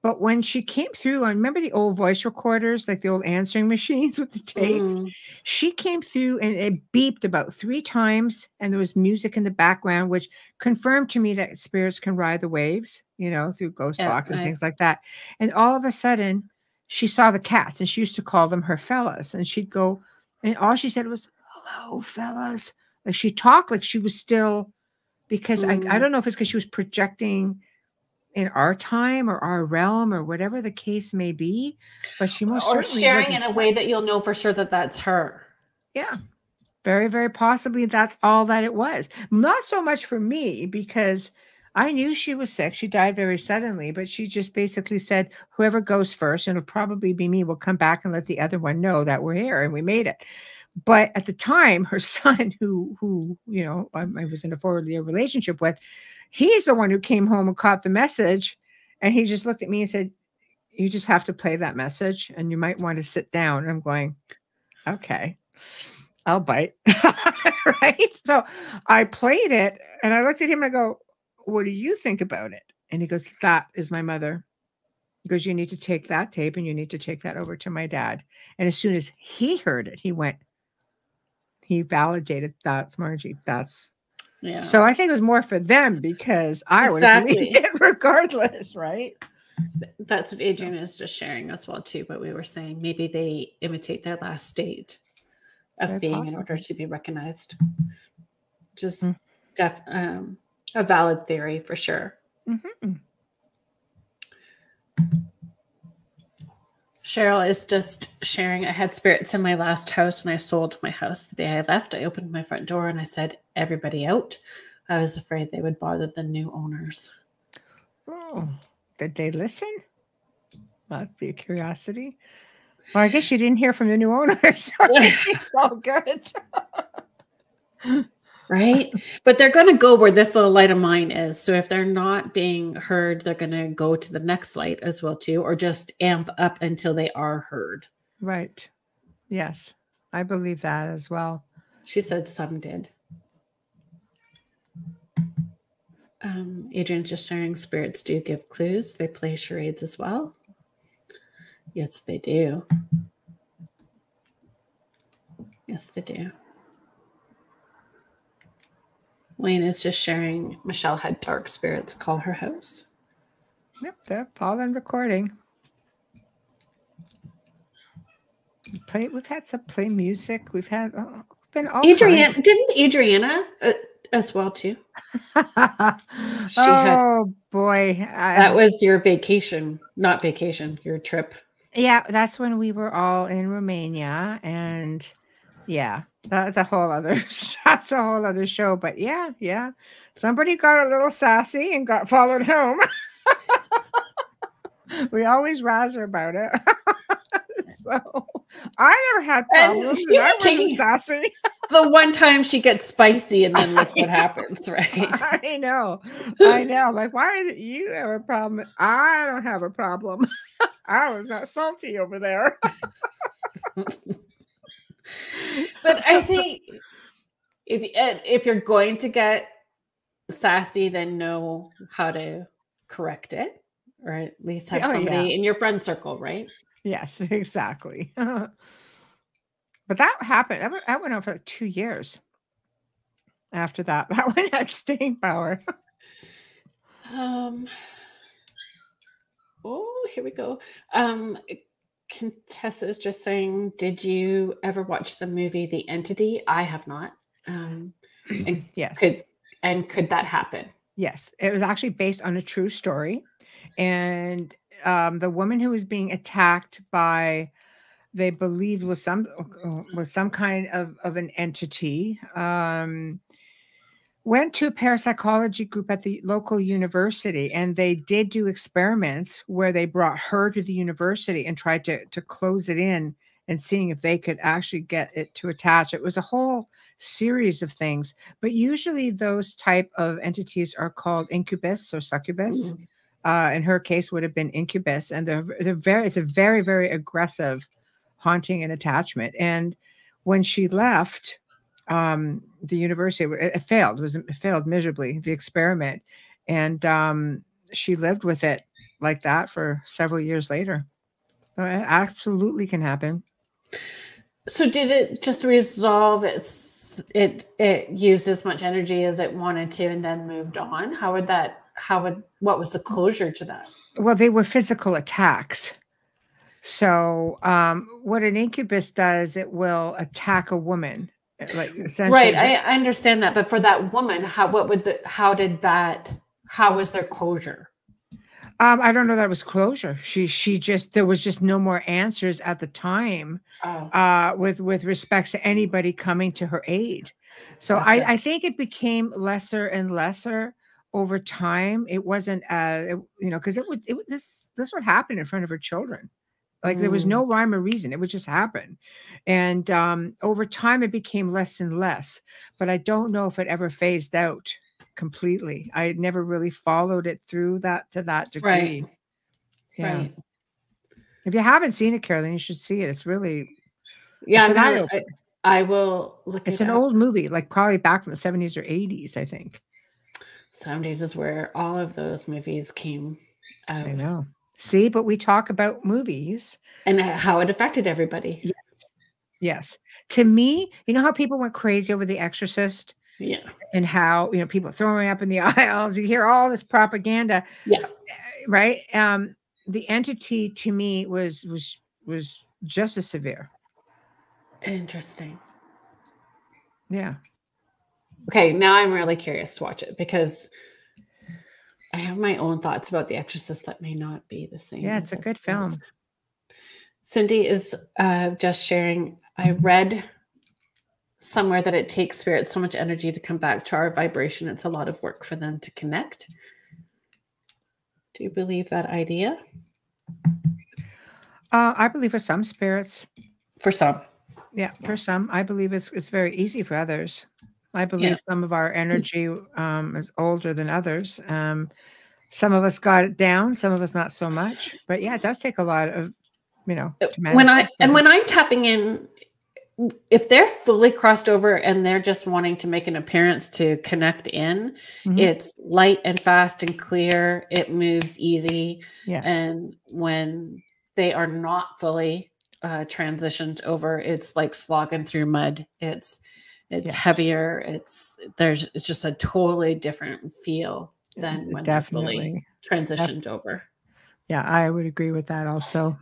But when she came through, I remember the old voice recorders, like the old answering machines with the tapes. She came through and it beeped about 3 times, and there was music in the background, which confirmed to me that spirits can ride the waves, through ghost box and things like that. And all of a sudden, she saw the cats, and she used to call them her fellas. And she'd go, and all she said was, "Hello, fellas." Like she talked like she was still, because I don't know if it's because she was projecting in our time or our realm or whatever the case may be, but she most certainly sharing in a way that you'll know for sure that that's her. Yeah, very, very possibly that's all that it was. Not so much for me, because I knew she was sick. She died very suddenly, but she just basically said, whoever goes first, and it'll probably be me, will come back and let the other one know that we're here, and we made it. But at the time, her son, who I was in a 4-year relationship with, he's the one who came home and caught the message, and he just looked at me and said, you just have to play that message, and you might want to sit down. And I'm going, okay, I'll bite. Right? So I played it, and I looked at him and I go, what do you think about it? And he goes, that is my mother. He goes, you need to take that tape and you need to take that over to my dad. And as soon as he heard it, he validated, that's Margie. That's, yeah. So I think it was more for them, because I would have believed it regardless, right? That's what Adrian is just sharing as well too. But we were saying maybe they imitate their last state of Very being possible. in order to be recognized. Just a valid theory for sure. Mm-hmm. Cheryl is just sharing, I had spirits in my last house when I sold my house the day I left. I opened my front door and I said, everybody out. I was afraid they would bother the new owners. Oh, did they listen? That'd be a curiosity. Well, I guess you didn't hear from the new owners. So it's all good. Right? But they're going to go where this little light of mine is. So if they're not being heard, they're going to go to the next light as well too, or just amp up until they are heard. Right. Yes. I believe that as well. She said some did. Adrian's just sharing, spirits do give clues. They play charades as well. Yes, they do. Yes, they do. Wayne is just sharing, Michelle had dark spirits call her house. Yep, they're all in recording. We've had some play music. We've had been all Didn't Adriana as well too? Boy, that was your vacation, not vacation, your trip. Yeah, that's when we were all in Romania, and yeah, that's a whole other show. But yeah, somebody got a little sassy and got followed home. We always razz her about it. So I never had problems. And I wasn't sassy. The one time she gets spicy, and then look what happens, right? I know. Like, why is it you have a problem? I don't have a problem. I was not salty over there. But I think if you're going to get sassy, then know how to correct it, or at least have somebody in your friend circle, right? Yes, exactly. But that happened. That went on for like 2 years. After that, that one had staying power. Oh, here we go. Contessa is just saying, did you ever watch the movie The Entity? I have not. And yes. Could that happen? Yes. It was actually based on a true story. And the woman who was being attacked by, they believed was some kind of an entity, went to a parapsychology group at the local university, and they did do experiments where they brought her to the university and tried to close it in and seeing if they could actually get it to attach. It was a whole series of things, but usually those type of entities are called incubus or succubus. In her case would have been incubus, and it's a very, very aggressive haunting and attachment. And when she left the university, it failed. It failed miserably, the experiment, and she lived with it like that for several years later. So it absolutely can happen. So did it just resolve? It used as much energy as it wanted to, and then moved on? What was the closure to that? Well, they were physical attacks. So what an incubus does, it will attack a woman. Like, right, I understand that, but for that woman, how was their closure? I don't know that it was closure. There was just no more answers at the time. With respects to anybody coming to her aid. So gotcha. I think it became lesser and lesser over time. It wasn't because this would happen in front of her children. Like there was no rhyme or reason. It would just happen. And over time, it became less and less. But I don't know if it ever phased out completely. I had never really followed it through to that degree. Right. Yeah. Right. If you haven't seen it, Kerrilynn, you should see it. It's really, Yeah, it's an eye opener. I will look It's it an up. old movie, like probably back from the 70s or 80s, I think. 70s is where all of those movies came out. I know. See, but we talk about movies. And how it affected everybody. Yes. Yes. To me, you know how people went crazy over The Exorcist? Yeah. And how, you know, people throwing up in the aisles. You hear all this propaganda. Yeah. Right? The entity to me was just as severe. Interesting. Yeah. Okay, now I'm really curious to watch it because I have my own thoughts about The Exorcist that may not be the same. Yeah, it's a good film. Cindy is just sharing. I read somewhere that it takes spirits so much energy to come back to our vibration. It's a lot of work for them to connect. Do you believe that idea? I believe for some spirits. For some. Yeah, for some. I believe it's very easy for others. I believe some of our energy is older than others. Some of us got it down, some of us not so much. But yeah, it does take a lot of, you know, when I'm tapping in, if they're fully crossed over and they're just wanting to make an appearance to connect in, it's light and fast and clear. It moves easy. Yes. And when they are not fully transitioned over, it's like slogging through mud. It's heavier. It's just a totally different feel than when they're fully transitioned over. Yeah, I would agree with that also.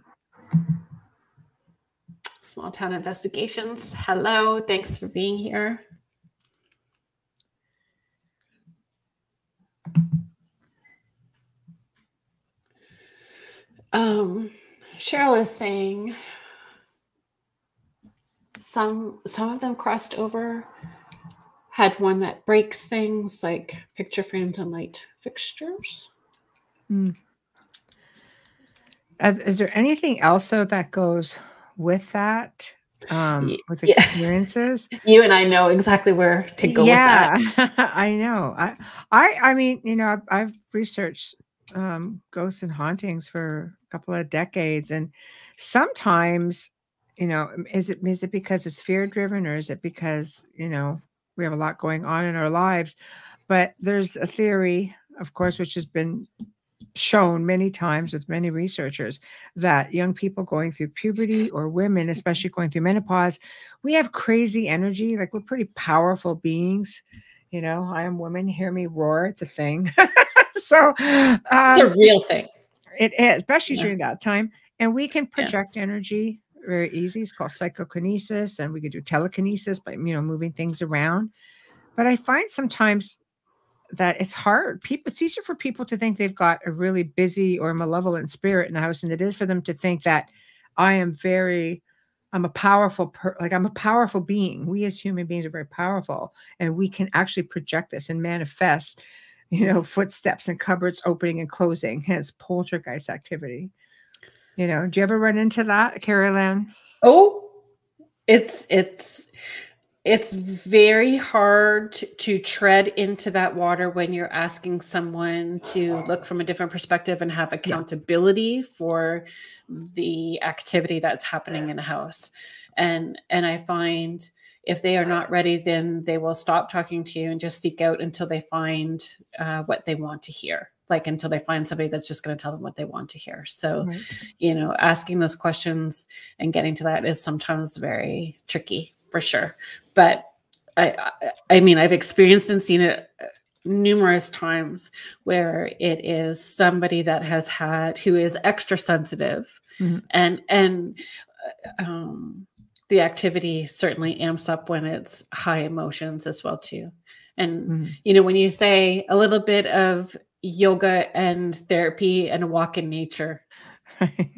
Small Town Investigations. Hello. Thanks for being here. Cheryl is saying some of them crossed over, had one that breaks things like picture frames and light fixtures. Is there anything else though that goes with that? With experiences? You and I know exactly where to go with that. I know. I mean, you know, I've researched ghosts and hauntings for a couple of decades, and sometimes, you know, is it because it's fear driven, or is it because, you know, we have a lot going on in our lives? But there's a theory, of course, which has been shown many times with many researchers, that young people going through puberty, or women especially going through menopause, we have crazy energy. Like, we're pretty powerful beings. You know, I am woman, hear me roar. It's a thing. So it's a real thing. It is, especially during that time. And we can project energy very easy. It's called psychokinesis, and we could do telekinesis by, you know, moving things around. But I find sometimes that it's hard. It's easier for people to think they've got a really busy or malevolent spirit in the house, and it is for them to think that I'm a powerful, I'm a powerful being. We as human beings are very powerful, and we can actually project this and manifest, you know, footsteps and cupboards opening and closing, hence poltergeist activity. You know, do you ever run into that, Kerrilynn? Oh, it's very hard to tread into that water when you're asking someone to look from a different perspective and have accountability for the activity that's happening in a house. And I find if they are not ready, then they will stop talking to you and just seek out until they find what they want to hear. Like, until they find somebody that's just going to tell them what they want to hear. So, you know, asking those questions and getting to that is sometimes very tricky, for sure. But I mean, I've experienced and seen it numerous times where it is somebody that who is extra sensitive, and the activity certainly amps up when it's high emotions as well too. And you know, when you say a little bit of yoga and therapy and a walk in nature, and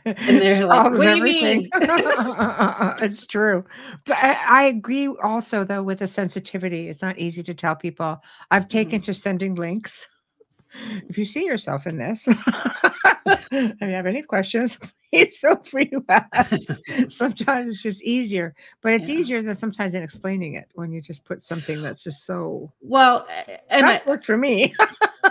they're like, what do you mean? It's true. But I agree also, though, with the sensitivity. It's not easy to tell people. I've taken to sending links. If you see yourself in this, if you have any questions, please feel free to ask. Sometimes it's just easier, but it's easier than sometimes in explaining it when you just put something that's just so well. And that worked for me.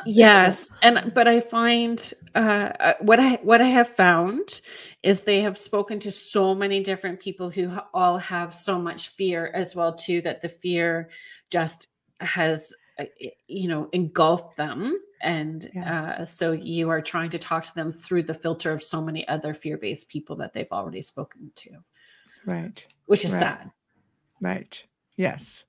Yes, but I find what I have found is they have spoken to so many different people who all have so much fear as well too, that the fear just has engulfed them, and Yeah. so you are trying to talk to them through the filter of so many other fear-based people that they've already spoken to, Right. which is Right. sad. Right. Yes.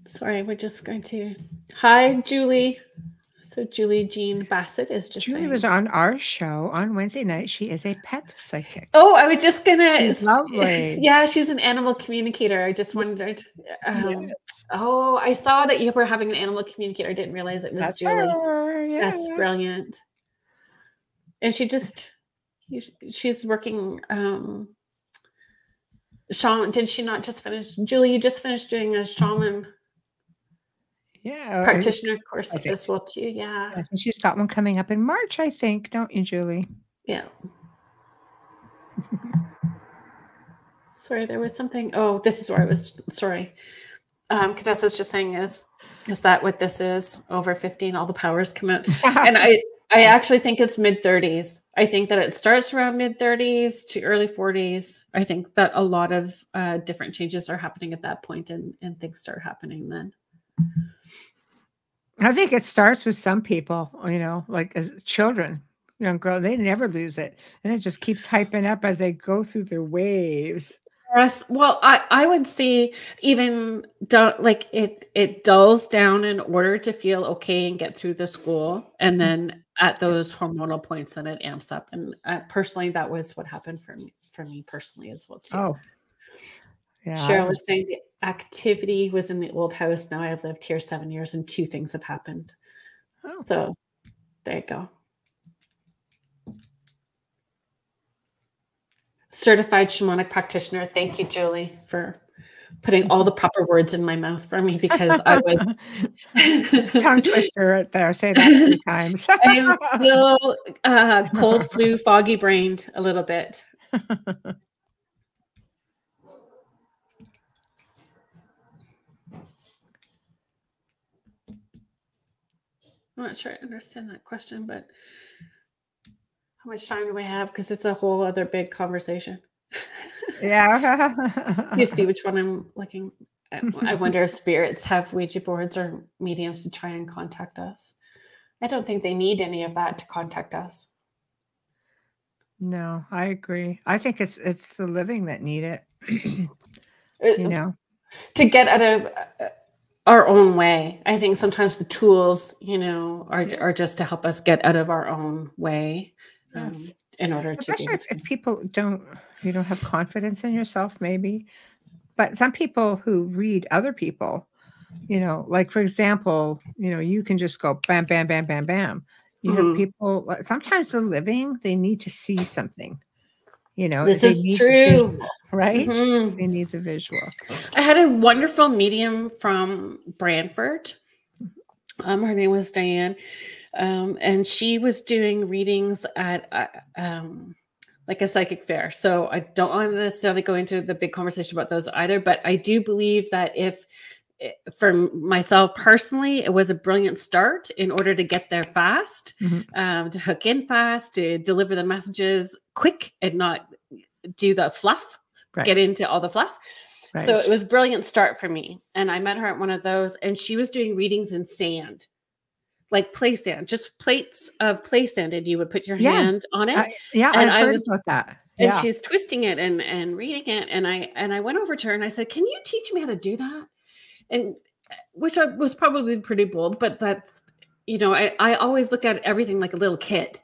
Sorry, we're just going to. Hi, Julie. So Julie Jean Bassett is just Julie saying. was on our show on Wednesday night. She is a pet psychic. Oh, I was just gonna. She's lovely. Yeah, she's an animal communicator. I just wondered. Oh, I saw that you were having an animal communicator. I didn't realize it was That's Julie. her. Yeah. That's brilliant. And she's working. Shaman, did she not just finish? Julie, you just finished doing a shaman practitioner course as well too. Yeah. I think she's got one coming up in March, I think, don't you, Julie? Yeah. Sorry, there was something. Oh, this is where I was. Sorry. Cadessa was just saying, is that what this is? Over 15, all the powers come out. And I actually think it's mid-30s. I think that it starts around mid-30s to early 40s. I think that a lot of different changes are happening at that point, and things start happening then. I think it starts with some people, like as children, young girl, they never lose it. And it just keeps hyping up as they go through their waves. Yes. Well, I would say even like it dulls down in order to feel okay and get through the school. And then at those hormonal points, then it amps up. And personally, that was what happened for me personally as well too. Oh, yeah. Cheryl was saying the activity was in the old house. Now I've lived here 7 years and 2 things have happened. Oh. So there you go. Certified shamanic practitioner. Thank you, Julie, for putting all the proper words in my mouth for me, because I was tongue twister right there. Say that 3 times. I am still cold, flu, foggy brained a little bit. I'm not sure I understand that question, but how much time do we have? Because it's a whole other big conversation. Yeah. You see which one I'm looking at. I wonder if spirits have Ouija boards or mediums to try and contact us. I don't think they need any of that to contact us. No, I agree. I think it's the living that need it. To get out of our own way. I think sometimes the tools, are just to help us get out of our own way. Yes. In order especially to if people don't have confidence in yourself, maybe. But some people who read other people, like for example, you can just go bam, bam, bam, bam, bam. You have people, sometimes the living, they need to see something. This they is need true, the visual, right? They need the visual. I had a wonderful medium from Brantford. Her name was Diane. And she was doing readings at like a psychic fair. So I don't want to necessarily go into the big conversation about those either, but I do believe that for myself personally, it was a brilliant start in order to get there fast, to hook in fast, to deliver the messages quick and not do the fluff, get into all the fluff. Right. So it was a brilliant start for me. And I met her at one of those, and she was doing readings in sand. Like play stand, just plates of play sand, and you would put your hand on it. And I heard about that. And she's twisting it and reading it. And I went over to her and I said, "Can you teach me how to do that?" And which was probably pretty bold, but that's, I always look at everything like a little kid.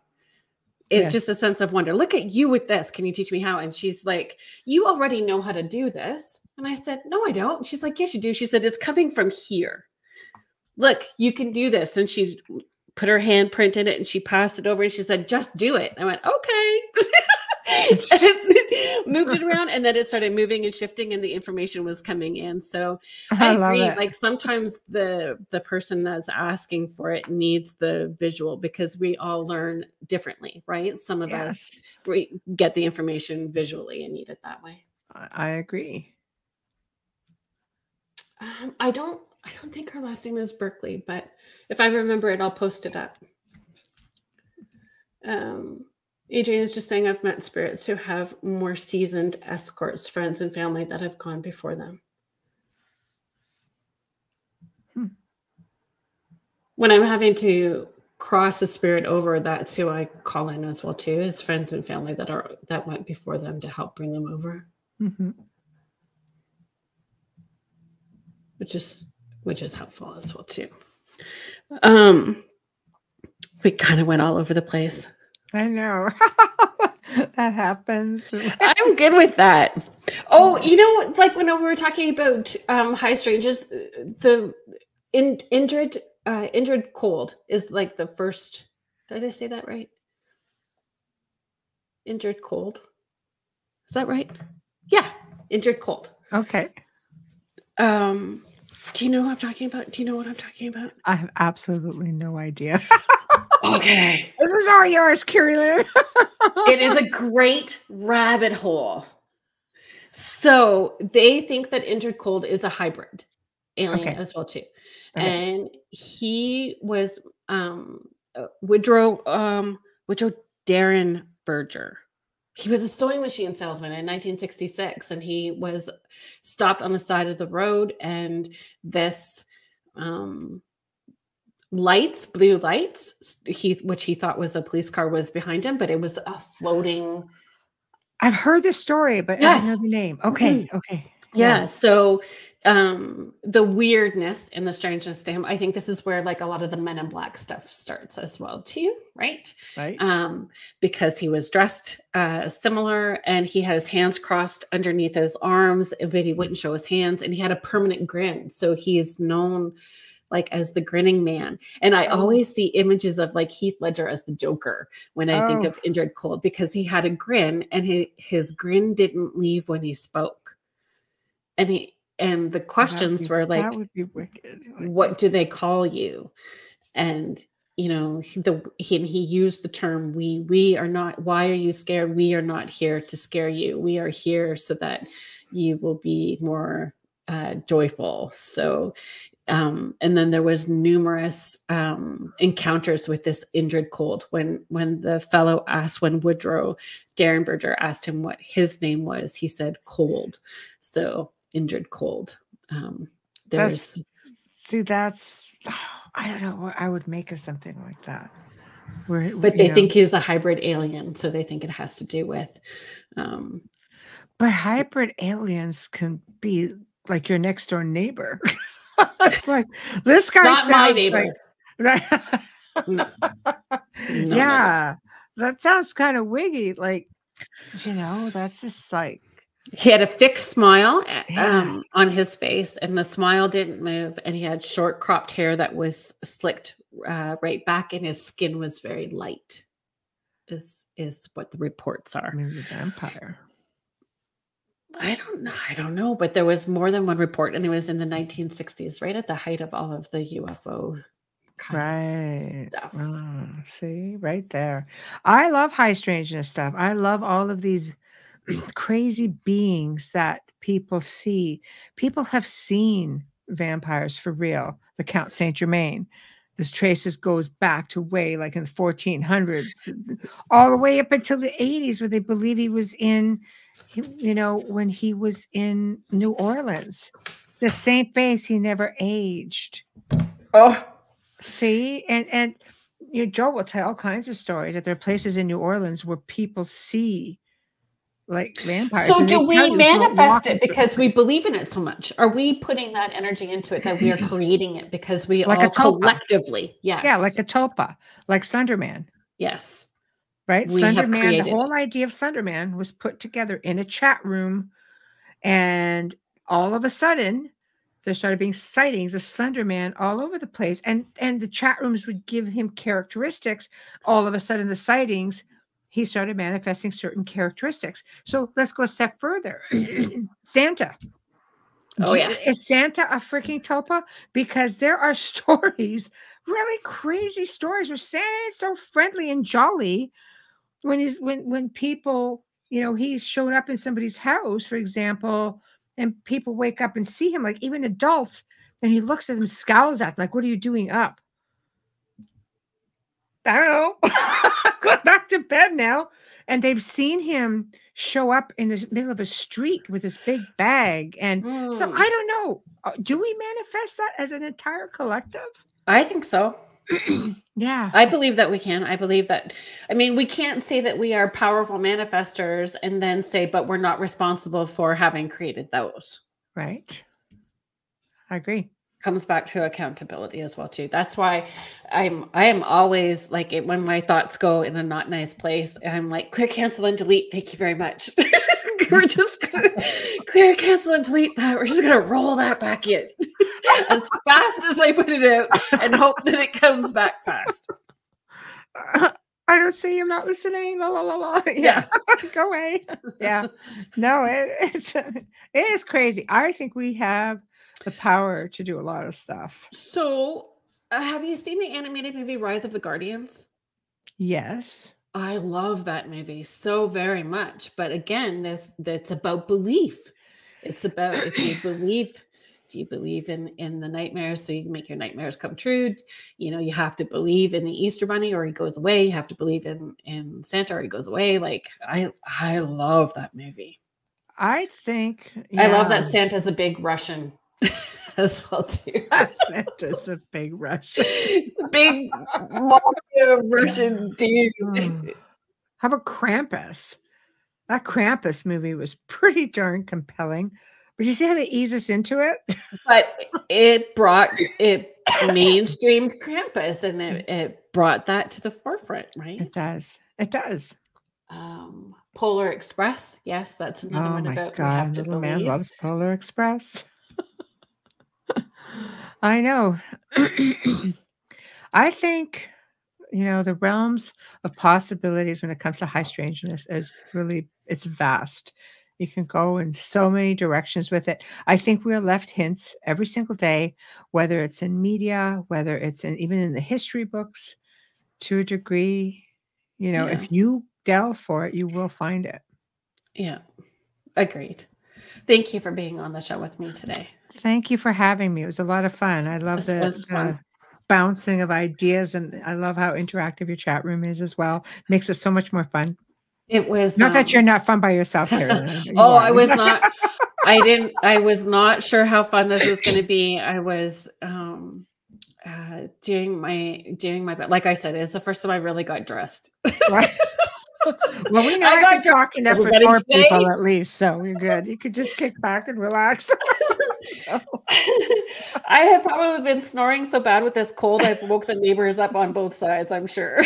It's just a sense of wonder. Look at you with this. Can you teach me how? And she's like, "You already know how to do this." And I said, "No, I don't." She's like, "Yes, you do." She said, "It's coming from here. Look, you can do this." And she put her handprint in it and she passed it over and she said, "Just do it." I went, "Okay." And moved it around, and then it started moving and shifting and the information was coming in. So I agree. Like sometimes the person that's asking for it needs the visual, because we all learn differently, right? Some of us we get the information visually and need it that way. I agree. I don't think her last name is Berkeley, but if I remember it, I'll post it up. Adrian is just saying I've met spirits who have more seasoned escorts, friends and family that have gone before them. When I'm having to cross a spirit over, that's who I call in as well too. It's friends and family that went before them to help bring them over. Which is helpful as well too. We kind of went all over the place. I know. That happens. I'm good with that. Oh, you know, like when we were talking about high strangers, the injured cold is like the first. Did I say that right? Injured cold. Is that right? Yeah, injured cold. Okay. Do you know what I'm talking about? Do you know what I'm talking about? I have absolutely no idea. Okay. This is all yours, Kerrilynn. It is a great rabbit hole. So they think that injured cold is a hybrid alien as well too. Okay. And he was Woodrow Derenberger. He was a sewing machine salesman in 1966, and he was stopped on the side of the road, and this blue lights, which he thought was a police car, was behind him, but it was a floating. I've heard this story, but I don't know the name. Okay. Okay. Yeah. So the weirdness and the strangeness to him, I think this is where like a lot of the Men in Black stuff starts as well too, right? Right. Because he was dressed similar, and he had his hands crossed underneath his arms, but he wouldn't show his hands, and he had a permanent grin. So he's known like as the grinning man. And I always see images of like Heath Ledger as the Joker when I think of injured cold, because he had a grin, and his grin didn't leave when he spoke. And the questions were like, that would be wicked. What do they call you? And you know, he used the term we are not, why are you scared? We are not here to scare you. We are here so that you will be more joyful. So and then there was numerous encounters with this injured cold. When the fellow asked, when Woodrow Derenberger asked him what his name was, he said cold. So injured cold. That's I don't know. I would make of something like that. But they think he's a hybrid alien, so they think it has to do with. But hybrid aliens can be like your next door neighbor. It's like this guy not sounds my neighbor. Like, right? No. Yeah, that sounds kind of wiggy. Like, you know, that's just like. He had a fixed smile on his face, and the smile didn't move, and he had short cropped hair that was slicked right back, and his skin was very light, is what the reports are. Maybe a vampire. I don't know, but there was more than one report, and it was in the 1960s, right at the height of all of the UFO kind of stuff. Oh, see, right there. I love high strangeness stuff. I love all of these crazy beings that people see. People have seen vampires for real. The Count Saint Germain. This traces goes back to way like in the 1400s, all the way up until the 80s, where they believe he was in, you know, when he was in New Orleans. The same face, he never aged. Oh, see, and you know, Joe will tell all kinds of stories that there are places in New Orleans where people see like vampires. So do we manifest it because we believe in it so much? Are we putting that energy into it that we are creating it because we like all collectively? Yes. Yeah, like a tulpa, like Slenderman. Yes. Right? Slenderman, the whole idea of Slenderman was put together in a chat room, and all of a sudden there started being sightings of Slenderman all over the place. And the chat rooms would give him characteristics. All of a sudden the sightings, he started manifesting certain characteristics. So let's go a step further. Santa. Oh, yeah. Is Santa a freaking tulpa? Because there are stories, really crazy stories, where Santa is so friendly and jolly when people, you know, he's showed up in somebody's house, for example, and people wake up and see him, like even adults, and he looks at them, scowls at them, like, what are you doing up? I don't know. I'm going back to bed now. And they've seen him show up in the middle of a street with this big bag. And so I don't know. Do we manifest that as an entire collective? I think so. Yeah. I believe that we can. I believe that. I mean, we can't say that we are powerful manifestors and then say, but we're not responsible for having created those. Right. I agree. Comes back to accountability as well too. That's why I am always like it when my thoughts go in a not nice place. I'm like, clear, cancel, and delete. Thank you very much. We're just gonna clear, cancel, and delete that. We're just gonna roll that back in as fast as I put it out and hope that it comes back fast. I don't see you. I'm not listening. La la la la. Yeah, go away. Yeah, no, it is crazy. I think we have the power to do a lot of stuff. So, have you seen the animated movie Rise of the Guardians? Yes. I love that movie so very much. But again, that's about belief. It's about if you believe, do you believe in the nightmares so you can make your nightmares come true? You know, you have to believe in the Easter Bunny or he goes away. You have to believe in Santa or he goes away. Like I love that movie. I think I love that Santa's a big Russian as well too. Santa's a big Russian. Big Russian dude. How about Krampus? That Krampus movie was pretty darn compelling. But you see how they ease us into it? But it mainstreamed Krampus and it brought that to the forefront, right? It does. It does. Polar Express. Yes, that's another one about God, little man loves Polar Express. I know. I think, you know, the realms of possibilities when it comes to high strangeness is really, it's vast. You can go in so many directions with it. I think we're left hints every single day, whether it's in media, whether it's even in the history books, to a degree. You know, if you delve for it, you will find it. Yeah, agreed. Thank you for being on the show with me today. Thank you for having me. It was a lot of fun. I love the bouncing of ideas, and I love how interactive your chat room is as well. Makes it so much more fun. It was not that you're not fun by yourself, Kerrilynn. I was not. I was not sure how fun this was going to be. I was doing my like I said, it's the first time I really got dressed. Right. Well, we know I got talking to for 4 people at least, so we're good. You could just kick back and relax. I have probably been snoring so bad with this cold, I've woke the neighbors up on both sides, I'm sure.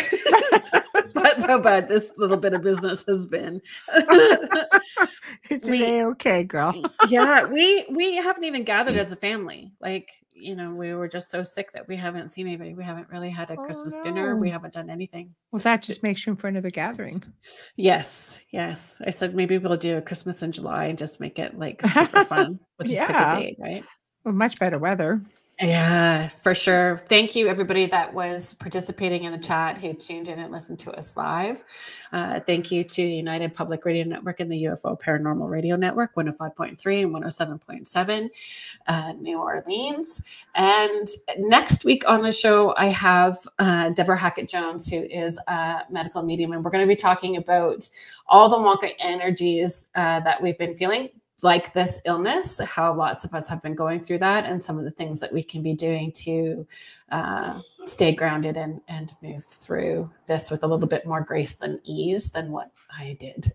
That's how bad this little bit of business has been. Today, okay, girl. Yeah, we haven't even gathered as a family. Like, you know, we were just so sick that we haven't seen anybody. We haven't really had a Christmas dinner. We haven't done anything. Well, that just makes room for another gathering. Yes. I said maybe we'll do a Christmas in July and just make it like super fun. We'll just pick a date, right? Well, much better weather. Yeah, for sure. Thank you, everybody that was participating in the chat who tuned in and listened to us live. Thank you to United Public Radio Network and the UFO Paranormal Radio Network, 105.3 and 107.7, New Orleans. And next week on the show, I have Deborah Hackett-Jones, who is a medical medium, and we're going to be talking about all the Wonka energies that we've been feeling, like this illness, how lots of us have been going through that, and some of the things that we can be doing to stay grounded and move through this with a little bit more grace than ease than what I did.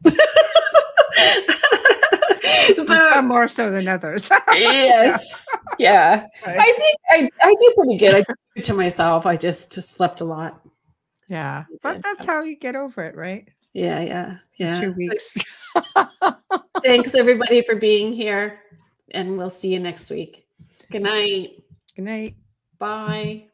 Some more so than others. Yes. Yeah. Right. I think I do pretty good. I do it to myself. I just slept a lot. Yeah. But that's how you get over it, right? Yeah. 2 weeks. Thanks, everybody, for being here. And we'll see you next week. Good night. Good night. Bye.